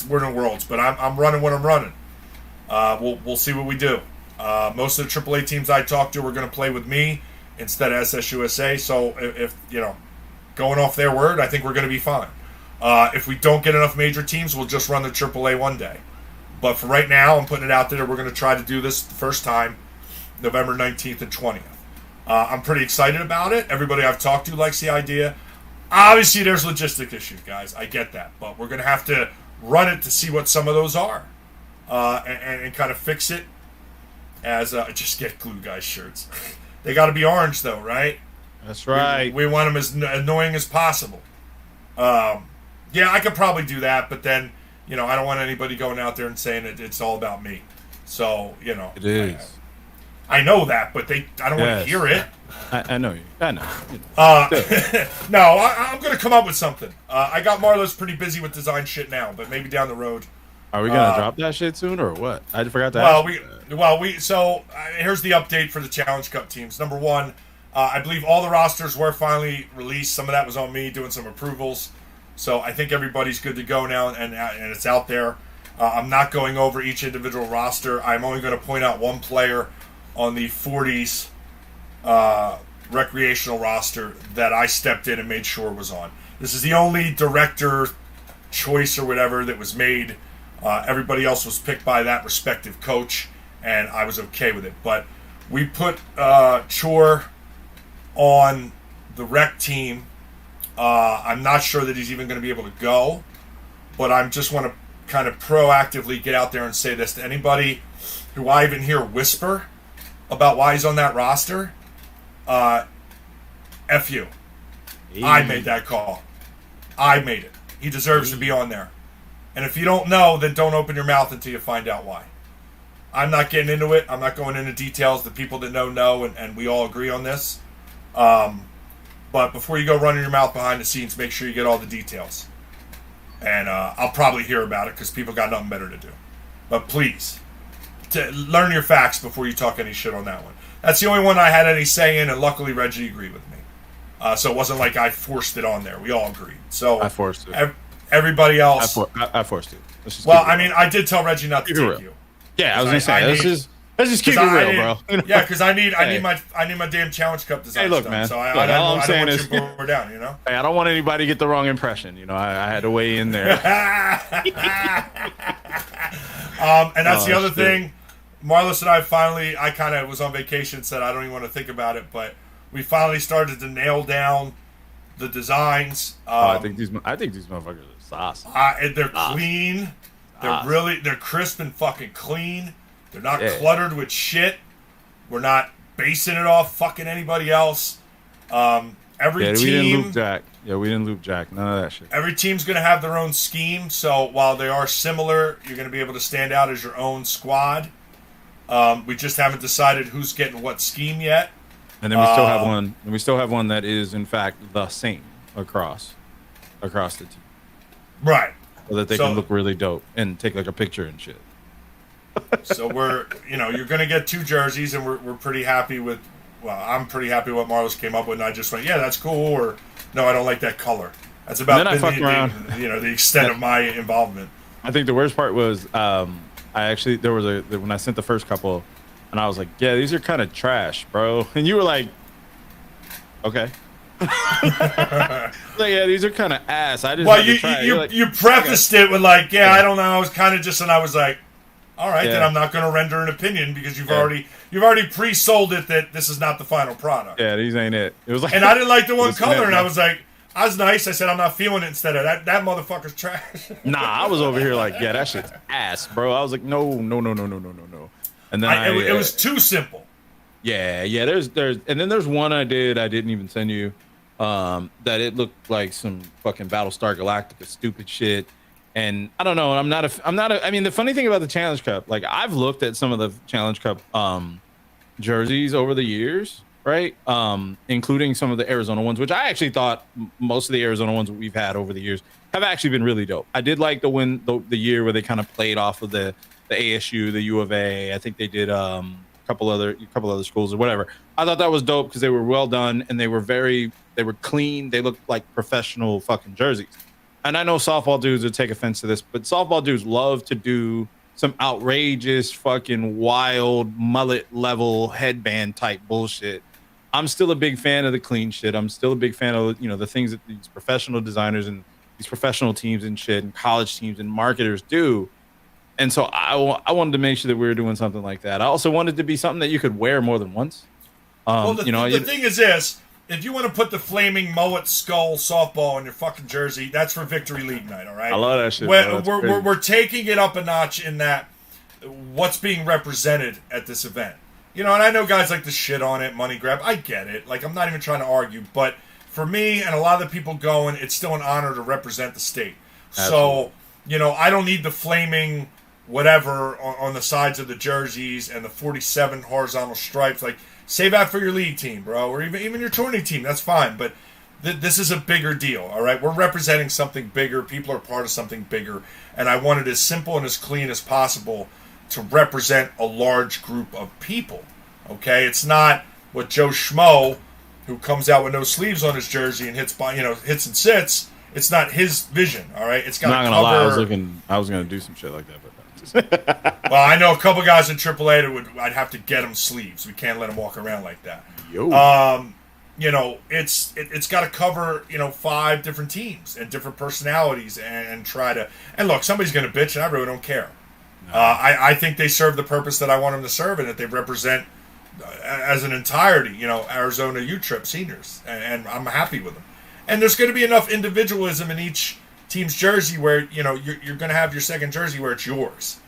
[SPEAKER 3] we're in the worlds, but I'm running what I'm running. We'll see what we do. Most of the AAA teams I talk to are going to play with me instead of SSUSA. So if going off their word, I think we're going to be fine. If we don't get enough major teams, we'll just run the AAA one day. But for right now, I'm putting it out there. We're going to try to do this the first time, November 19th and 20th. I'm pretty excited about it. Everybody I've talked to likes the idea. Obviously, there's logistic issues, guys. I get that. But we're going to have to run it to see what some of those are. And kind of fix it as just get glue guys shirts. They got to be orange though, right?
[SPEAKER 2] That's right.
[SPEAKER 3] We want them as annoying as possible. Yeah, I could probably do that, but then I don't want anybody going out there and saying it's all about me. So
[SPEAKER 2] it is.
[SPEAKER 3] I know that, but I don't want to hear it.
[SPEAKER 2] I know you. I know.
[SPEAKER 3] No, I'm going to come up with something. I got Marlo's pretty busy with design shit now, but maybe down the road.
[SPEAKER 2] Are we gonna drop that shit soon or what? I forgot to ask.
[SPEAKER 3] Here's the update for the Challenge Cup teams. Number 1, I believe all the rosters were finally released. Some of that was on me doing some approvals, so I think everybody's good to go now, and it's out there. I'm not going over each individual roster. I'm only going to point out one player on the 40s recreational roster that I stepped in and made sure was on. This is the only director choice or whatever that was made. Everybody else was picked by that respective coach, and I was okay with it. But we put Chore on the rec team. I'm not sure that he's even going to be able to go, but I just want to kind of proactively get out there and say this to anybody who I even hear whisper about why he's on that roster. F you. I made that call. I made it. He deserves to be on there. And if you don't know, then don't open your mouth until you find out why. I'm not getting into it. I'm not going into details. The people that know, and we all agree on this. But before you go running your mouth behind the scenes, make sure you get all the details. And I'll probably hear about it because people got nothing better to do. But please, learn your facts before you talk any shit on that one. That's the only one I had any say in, and luckily Reggie agreed with me. So it wasn't like I forced it on there. We all agreed. So
[SPEAKER 2] I forced it.
[SPEAKER 3] Everybody else,
[SPEAKER 2] I forced it.
[SPEAKER 3] I did tell Reggie not to take you.
[SPEAKER 2] Yeah, I was gonna say let's just keep it real, bro.
[SPEAKER 3] Yeah, because I need my damn Challenge Cup design.
[SPEAKER 2] Hey, look,
[SPEAKER 3] stuff,
[SPEAKER 2] man.
[SPEAKER 3] So I don't want you to go down.
[SPEAKER 2] Hey, I don't want anybody to get the wrong impression. I had to weigh in there.
[SPEAKER 3] And that's the other thing. Marlos and I kind of was on vacation, said I don't even want to think about it, but we finally started to nail down the designs.
[SPEAKER 2] I think these motherfuckers are sauce.
[SPEAKER 3] They're clean. They're crisp and fucking clean. They're not cluttered with shit. We're not basing it off fucking anybody else. Every team.
[SPEAKER 2] We didn't loop Jack. Yeah, we didn't loop Jack. None of that shit.
[SPEAKER 3] Every team's going to have their own scheme. So while they are similar, you're going to be able to stand out as your own squad. We just haven't decided who's getting what scheme yet.
[SPEAKER 2] And then we still have one. And we still have one that is in fact the same across the team.
[SPEAKER 3] Right.
[SPEAKER 2] So that they can look really dope and take like a picture and shit.
[SPEAKER 3] So you're going to get 2 jerseys, and we're pretty happy with. Well, I'm pretty happy with what Marlos came up with, and I just went, yeah, that's cool, or no, I don't like that color. That's about the extent of my involvement.
[SPEAKER 2] I think the worst part was when I sent the first couple, and I was like, yeah, these are kind of trash, bro, and you were like, okay. Like, yeah, these are kind of ass. I just
[SPEAKER 3] you prefaced it with like, yeah, I don't know. I was kind of just, and I was like, all right, then I'm not going to render an opinion because you've already pre-sold it that this is not the final product.
[SPEAKER 2] Yeah, these ain't it. It was like,
[SPEAKER 3] and I didn't like the one color, and I was like, I was nice. I said I'm not feeling it. Instead of that motherfucker's trash.
[SPEAKER 2] Nah, I was over here like, yeah, that shit's ass, bro. I was like, no. And then
[SPEAKER 3] it was too simple.
[SPEAKER 2] Yeah. There's and then there's one I didn't even send you. That it looked like some fucking Battlestar Galactica stupid shit. And I don't know. I mean, the funny thing about the Challenge Cup, like I've looked at some of the Challenge Cup jerseys over the years, right? Including some of the Arizona ones, which I actually thought most of the Arizona ones we've had over the years have actually been really dope. I did like the year where they kind of played off of the ASU, the U of A. I think they did a couple other schools or whatever. I thought that was dope because they were well done and they were clean. They looked like professional fucking jerseys. And I know softball dudes would take offense to this, but softball dudes love to do some outrageous fucking wild mullet level headband type bullshit. I'm still a big fan of the clean shit. I'm still a big fan of, the things that these professional designers and these professional teams and shit and college teams and marketers do. And so I wanted to make sure that we were doing something like that. I also wanted to be something that you could wear more than once.
[SPEAKER 3] The thing is this. If you want to put the flaming mullet skull softball on your fucking jersey, that's for Victory League night, all right?
[SPEAKER 2] I love that shit.
[SPEAKER 3] We're taking it up a notch in that what's being represented at this event. And I know guys like to shit on it, money grab. I get it. Like, I'm not even trying to argue. But for me and a lot of the people going, it's still an honor to represent the state. Absolutely. So, I don't need the flaming whatever on the sides of the jerseys and the 47 horizontal stripes. Like, save that for your league team, bro, or even your tourney team. That's fine, but this is a bigger deal, all right? We're representing something bigger. People are part of something bigger, and I want it as simple and as clean as possible to represent a large group of people, okay? It's not what Joe Schmo, who comes out with no sleeves on his jersey and hits and sits. It's not his vision, all right? It's got to cover.
[SPEAKER 2] I'm not gonna lie, I was gonna do some shit like that, but.
[SPEAKER 3] Well, I know a couple guys in AAA that I'd have to get them sleeves. We can't let them walk around like that. It's got to cover 5 different teams and different personalities and try to. And look, somebody's going to bitch, and I really don't care. No. I think they serve the purpose that I want them to serve, and that they represent as an entirety. Arizona U-Trip seniors, and I'm happy with them. And there's going to be enough individualism in each team's jersey where you're going to have your second jersey where it's yours.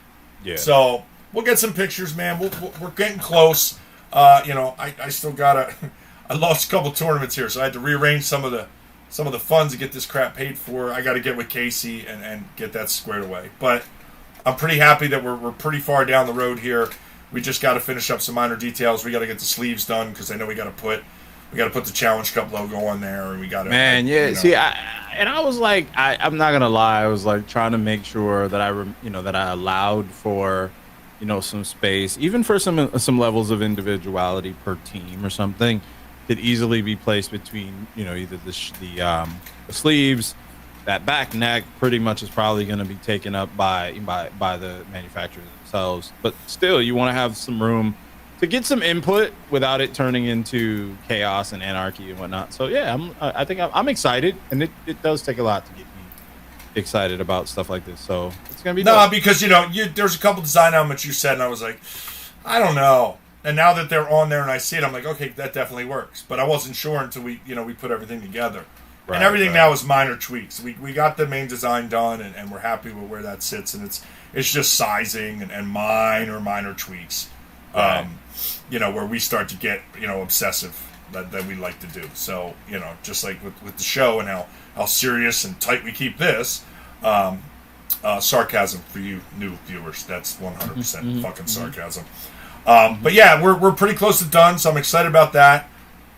[SPEAKER 3] Yeah. So we'll get some pictures, man. We're getting close. I still got I lost a couple tournaments here, so I had to rearrange some of the funds to get this crap paid for. I got to get with Casey and get that squared away. But I'm pretty happy that we're pretty far down the road here. We just got to finish up some minor details. We got to get the sleeves done because I know we got to put the Challenge Cup logo on there, and we got to. Man, yeah.
[SPEAKER 2] See, I was like, I'm not gonna lie. I was like trying to make sure that that I allowed for, some space, even for some levels of individuality per team or something, could easily be placed between, either the sleeves, that back neck pretty much is probably going to be taken up by the manufacturers themselves. But still, you want to have some room to get some input without it turning into chaos and anarchy and whatnot. So yeah, I think I'm excited, and it does take a lot to get me excited about stuff like this. So it's gonna be dope.
[SPEAKER 3] Because there's a couple design elements you said, and I was like, I don't know. And now that they're on there and I see it, I'm like, okay, that definitely works. But I wasn't sure until we put everything together. Right, and everything now is minor tweaks. We got the main design done, and we're happy with where that sits. And it's just sizing and minor tweaks. Right. Where we start to get, obsessive that we like to do. So, just like with the show and how serious and tight we keep this, sarcasm for you new viewers. That's 100% fucking sarcasm. But yeah, we're pretty close to done, so I'm excited about that.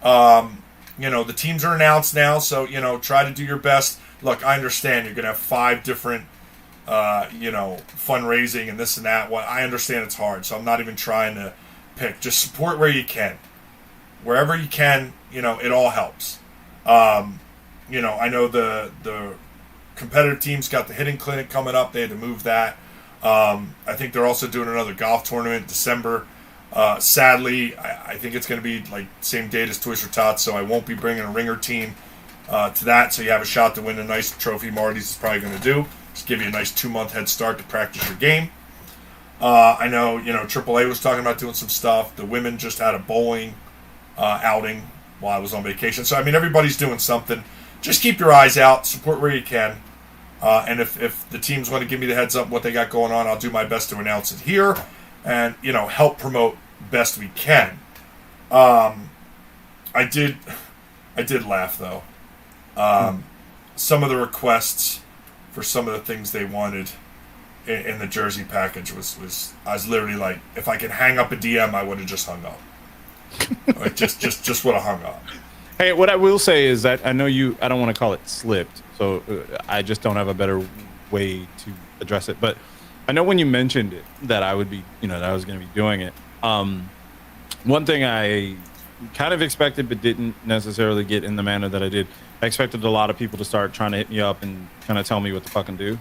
[SPEAKER 3] The teams are announced now, so, try to do your best. Look, I understand you're going to have 5 different, fundraising and this and that. Well, I understand it's hard, so I'm not even trying to pick. Just support where you can. Wherever you can, it all helps. I know the competitive teams got the hitting clinic coming up. They had to move that. I think they're also doing another golf tournament in December. Sadly, I think it's going to be like same date as Toys for Tots, so I won't be bringing a ringer team to that. So you have a shot to win a nice trophy. Marty's is probably going to do. Just give you a nice 2-month head start to practice your game. I know, AAA was talking about doing some stuff. The women just had a bowling outing while I was on vacation. So, everybody's doing something. Just keep your eyes out. Support where you can. And if the teams want to give me the heads up what they got going on, I'll do my best to announce it here and, help promote best we can. I did laugh though. Some of the requests for some of the things they wanted in the jersey package was I was literally like, if I could hang up a DM, I would have just hung up. Like just would have hung up.
[SPEAKER 2] Hey, what I will say is that I know I don't want to call it slipped, so I just don't have a better way to address it. But I know when you mentioned it that I would be, that I was going to be doing it. One thing I kind of expected but didn't necessarily get in the manner that I did. I expected a lot of people to start trying to hit me up and kind of tell me what to fucking do.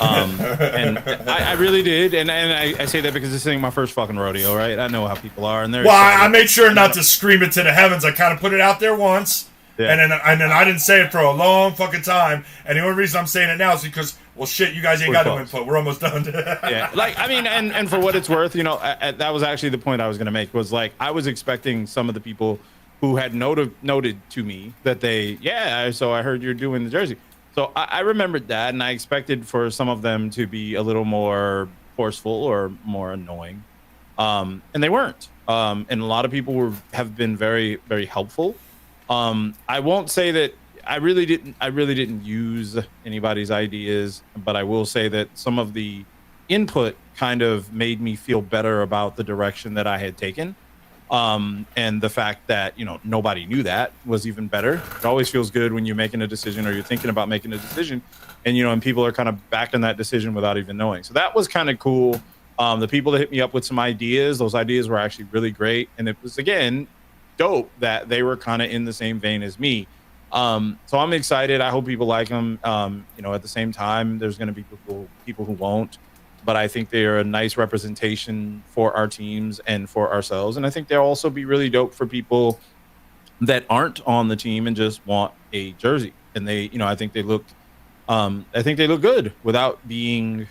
[SPEAKER 2] And I really did, and I say that because this ain't my first fucking rodeo, right? I know how people are, and they're
[SPEAKER 3] I made sure not to scream it to the heavens. I kind of put it out there once, and then I didn't say it for a long fucking time. And the only reason I'm saying it now is because, well, shit, you guys ain't got no input. We're almost done.
[SPEAKER 2] Yeah, like I mean, and for what it's worth, that was actually the point I was gonna make. Was like I was expecting some of the people who had noted to me that so I heard you're doing the jersey. So I remembered that, and I expected for some of them to be a little more forceful or more annoying, and they weren't. And a lot of people have been very, very helpful. I won't say that I really didn't use anybody's ideas, but I will say that some of the input kind of made me feel better about the direction that I had taken. And the fact that, nobody knew that was even better. It always feels good when you're making a decision or you're thinking about making a decision and people are kind of backing that decision without even knowing. So that was kind of cool. The people that hit me up with some ideas, those ideas were actually really great. And it was, again, dope that they were kind of in the same vein as me. So I'm excited. I hope people like them. At the same time, there's going to be people who won't. But I think they are a nice representation for our teams and for ourselves. And I think they'll also be really dope for people that aren't on the team and just want a jersey. And I think they look good without being,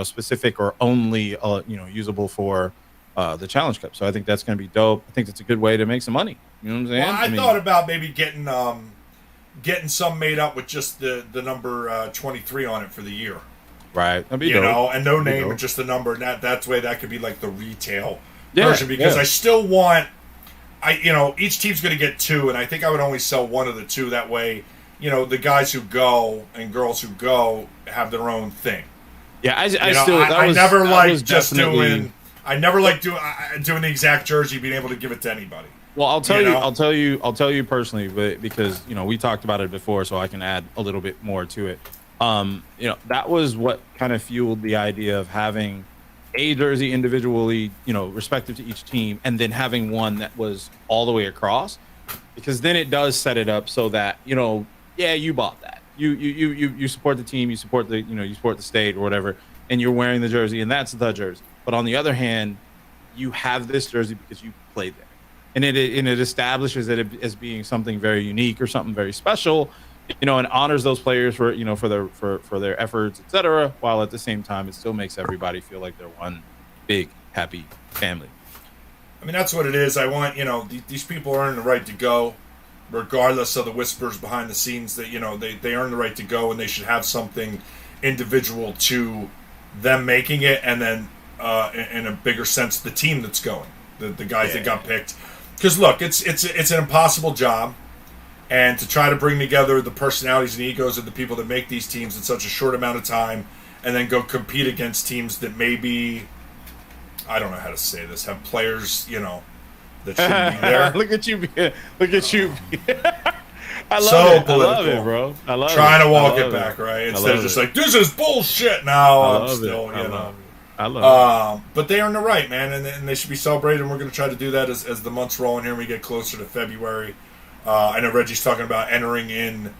[SPEAKER 2] specific or only, usable for the Challenge Cup. So I think that's going to be dope. I think it's a good way to make some money. You know what I'm saying?
[SPEAKER 3] Well, I thought about maybe getting some made up with just the number 23 on it for the year.
[SPEAKER 2] Right, that'd be dope.
[SPEAKER 3] And no name, and just the number, and that's way that could be like the retail version. Because I still want, each team's going to get 2, and I think I would only sell one of the 2. That way, the guys who go and girls who go have their own thing.
[SPEAKER 2] Yeah, I
[SPEAKER 3] never like doing the exact jersey, being able to give it to anybody.
[SPEAKER 2] Well, I'll tell you personally, but because we talked about it before, so I can add a little bit more to it. That was what kind of fueled the idea of having a jersey individually, respective to each team, and then having one that was all the way across, because then it does set it up so that, you bought that. You support the team, you support the state or whatever, and you're wearing the jersey, and that's the jersey. But on the other hand, you have this jersey because you played there. And it establishes it as being something very unique or something very special, and honors those players for their efforts, etc. While at the same time, it still makes everybody feel like they're one big happy family.
[SPEAKER 3] I mean, that's what it is. I want these people earn the right to go, regardless of the whispers behind the scenes. That they earn the right to go, and they should have something individual to them making it, and then in a bigger sense, the team that's going, the guys that got picked. Because look, it's an impossible job. And to try to bring together the personalities and egos of the people that make these teams in such a short amount of time, and then go compete against teams that maybe, I don't know how to say this, have players, that shouldn't be there.
[SPEAKER 2] Look at you. I
[SPEAKER 3] love
[SPEAKER 2] it, bro. I love
[SPEAKER 3] trying
[SPEAKER 2] it.
[SPEAKER 3] to walk it back, right? Instead of just like, this is bullshit. No, I'm still,
[SPEAKER 2] I love it.
[SPEAKER 3] But they earn the right, man, and they should be celebrated, and we're going to try to do that as the months roll in here and we get closer to February. I know Reggie's talking about entering in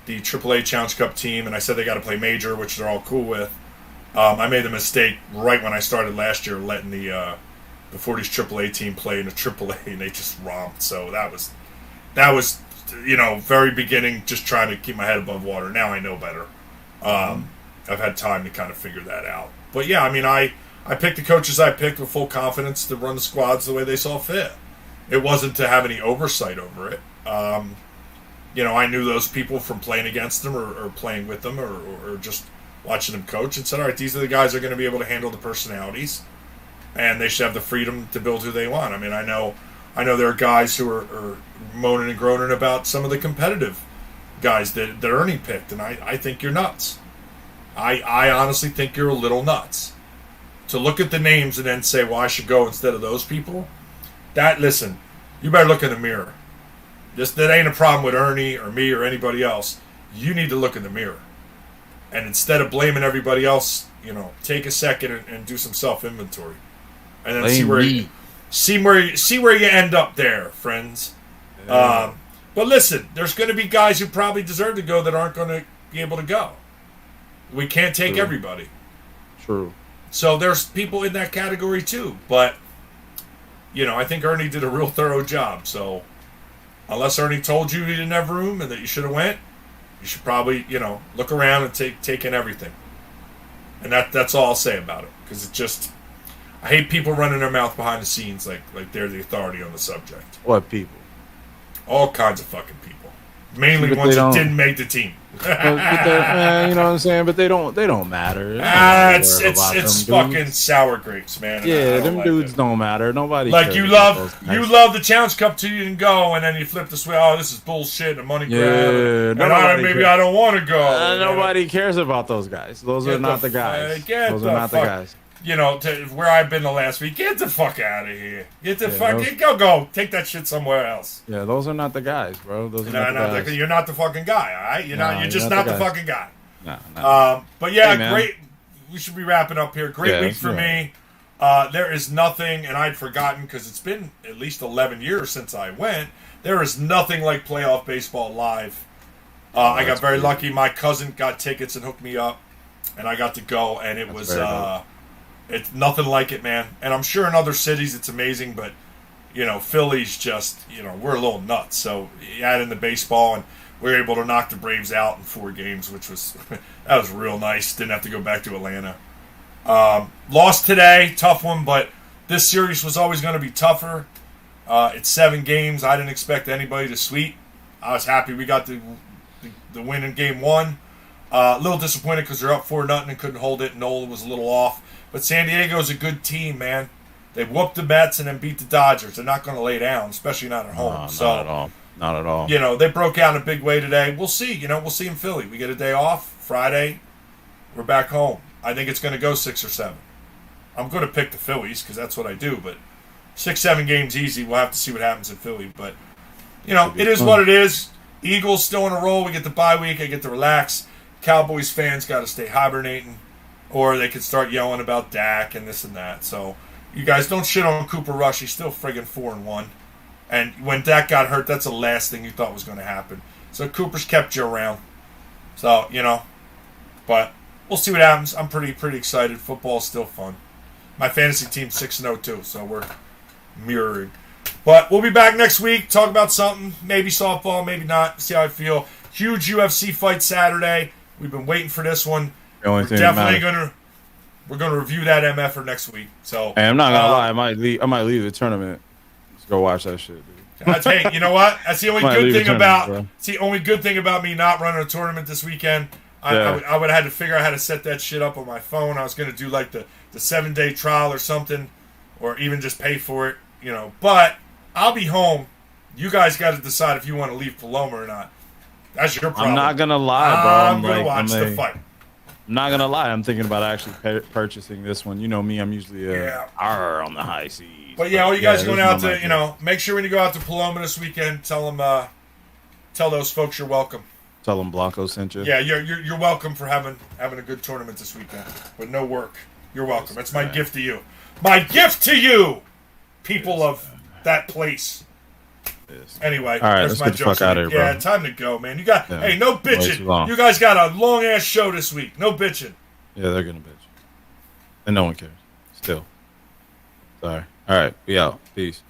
[SPEAKER 3] the AAA Challenge Cup team, and I said they got to play Major, which they're all cool with. I made the mistake right when I started last year letting the 40s AAA team play in the AAA, and they just romped. So that was very beginning, just trying to keep my head above water. Now I know better. I've had time to kind of figure that out. But yeah, I mean, I picked the coaches I picked with full confidence to run the squads the way they saw fit. It wasn't to have any oversight over it. I knew those people from playing against them or playing with them or just watching them coach, and said, all right, these are the guys that are going to be able to handle the personalities, and they should have the freedom to build who they want. I mean, I know I know there are guys who are moaning and groaning about some of the competitive guys that Ernie picked, and I think you're nuts. I honestly think you're a little nuts. To look at the names and then say, well, I should go instead of those people, listen, you better look in the mirror. That ain't a problem with Ernie or me or anybody else. You need to look in the mirror. And instead of blaming everybody else, take a second and do some self-inventory. And then see where you end up there, friends. Yeah. But listen, there's going to be guys who probably deserve to go that aren't going to be able to go. We can't take everybody.
[SPEAKER 2] True.
[SPEAKER 3] So there's people in that category too. But, I think Ernie did a real thorough job. So unless Ernie told you he didn't have room and that you should have went, you should probably, look around and take in everything. And that's all I'll say about it. Because it's just, I hate people running their mouth behind the scenes like they're the authority on the subject.
[SPEAKER 2] What people?
[SPEAKER 3] All kinds of fucking people. Mainly ones that didn't make the team.
[SPEAKER 2] but you know what I'm saying? But they don't matter.
[SPEAKER 3] It's fucking sour grapes, man.
[SPEAKER 2] Yeah, them dudes don't matter. Nobody.
[SPEAKER 3] Like you love the Challenge Cup too. You can go, and then you flip the switch. Oh, this is bullshit. A money grab. And maybe I don't want to go.
[SPEAKER 2] Nobody cares about those guys. Those are not the guys. Those are not the guys.
[SPEAKER 3] To where I've been the last week. Get the fuck out of here. Get the fuck. Go. Take that shit somewhere else.
[SPEAKER 2] Yeah, those are not the guys, bro. Those are not the guys.
[SPEAKER 3] You're not the fucking guy, all right? You're just not the fucking guy.
[SPEAKER 2] No.
[SPEAKER 3] But yeah, great. We should be wrapping up here. Great week for me. There is nothing, and I'd forgotten because it's been at least 11 years since I went. There is nothing like playoff baseball live. I got very lucky. My cousin got tickets and hooked me up, and I got to go, and it was it's nothing like it, man. And I'm sure in other cities it's amazing, but Philly's just we're a little nuts. So you add in the baseball, and we were able to knock the Braves out in 4 games, which was that was real nice. Didn't have to go back to Atlanta. Lost today, tough one, but this series was always going to be tougher. It's 7 games. I didn't expect anybody to sweep. I was happy we got the win in game 1. A little disappointed because they're up 4-0 and couldn't hold it. Nola was a little off. But San Diego's a good team, man. They whooped the Mets and then beat the Dodgers. They're not going to lay down, especially not at home.
[SPEAKER 2] Not at all.
[SPEAKER 3] They broke out in a big way today. We'll see. We'll see in Philly. We get a day off. Friday, we're back home. I think it's going to go 6 or 7. I'm going to pick the Phillies because that's what I do. But 6-7 games easy. We'll have to see what happens in Philly. But, it is what it is. Eagles still on a roll. We get the bye week. I get to relax. Cowboys fans got to stay hibernating. Or they could start yelling about Dak and this and that. So, you guys don't shit on Cooper Rush. He's still friggin' 4-1. And when Dak got hurt, that's the last thing you thought was going to happen. So, Cooper's kept you around. So, But we'll see what happens. I'm pretty excited. Football's still fun. My fantasy team's 6-0 too, so we're mirroring. But we'll be back next week. Talk about something. Maybe softball, maybe not. See how I feel. Huge UFC fight Saturday. We've been waiting for this one. We're definitely gonna review that MF for next week. So
[SPEAKER 2] hey, I'm not gonna lie, I might leave the tournament. Let's go watch that shit, dude.
[SPEAKER 3] Hey, you know what? That's the only good thing about it's the only good thing about me not running a tournament this weekend. I would have had to figure out how to set that shit up on my phone. I was gonna do like the 7-day trial or something, or even just pay for it, But I'll be home. You guys got to decide if you want to leave Paloma or not. That's your problem.
[SPEAKER 2] I'm not gonna lie, bro.
[SPEAKER 3] I'm gonna watch the fight.
[SPEAKER 2] I'm not gonna lie. I'm thinking about actually purchasing this one. You know me. I'm usually on the high seas.
[SPEAKER 3] But all you guys going out to make sure when you go out to Paloma this weekend, tell those folks you're welcome.
[SPEAKER 2] Tell them Blanco sent you.
[SPEAKER 3] Yeah, you're welcome for having a good tournament this weekend with no work. You're welcome. That's my gift to you. My gift to you, people of that place. Anyway,
[SPEAKER 2] all right, let's get the fuck out of here, bro.
[SPEAKER 3] Yeah, time to go, man. You got hey, no bitching. You guys got a long ass show this week. No bitching.
[SPEAKER 2] Yeah, they're gonna bitch, and no one cares. Still, sorry. All right, we out. Peace.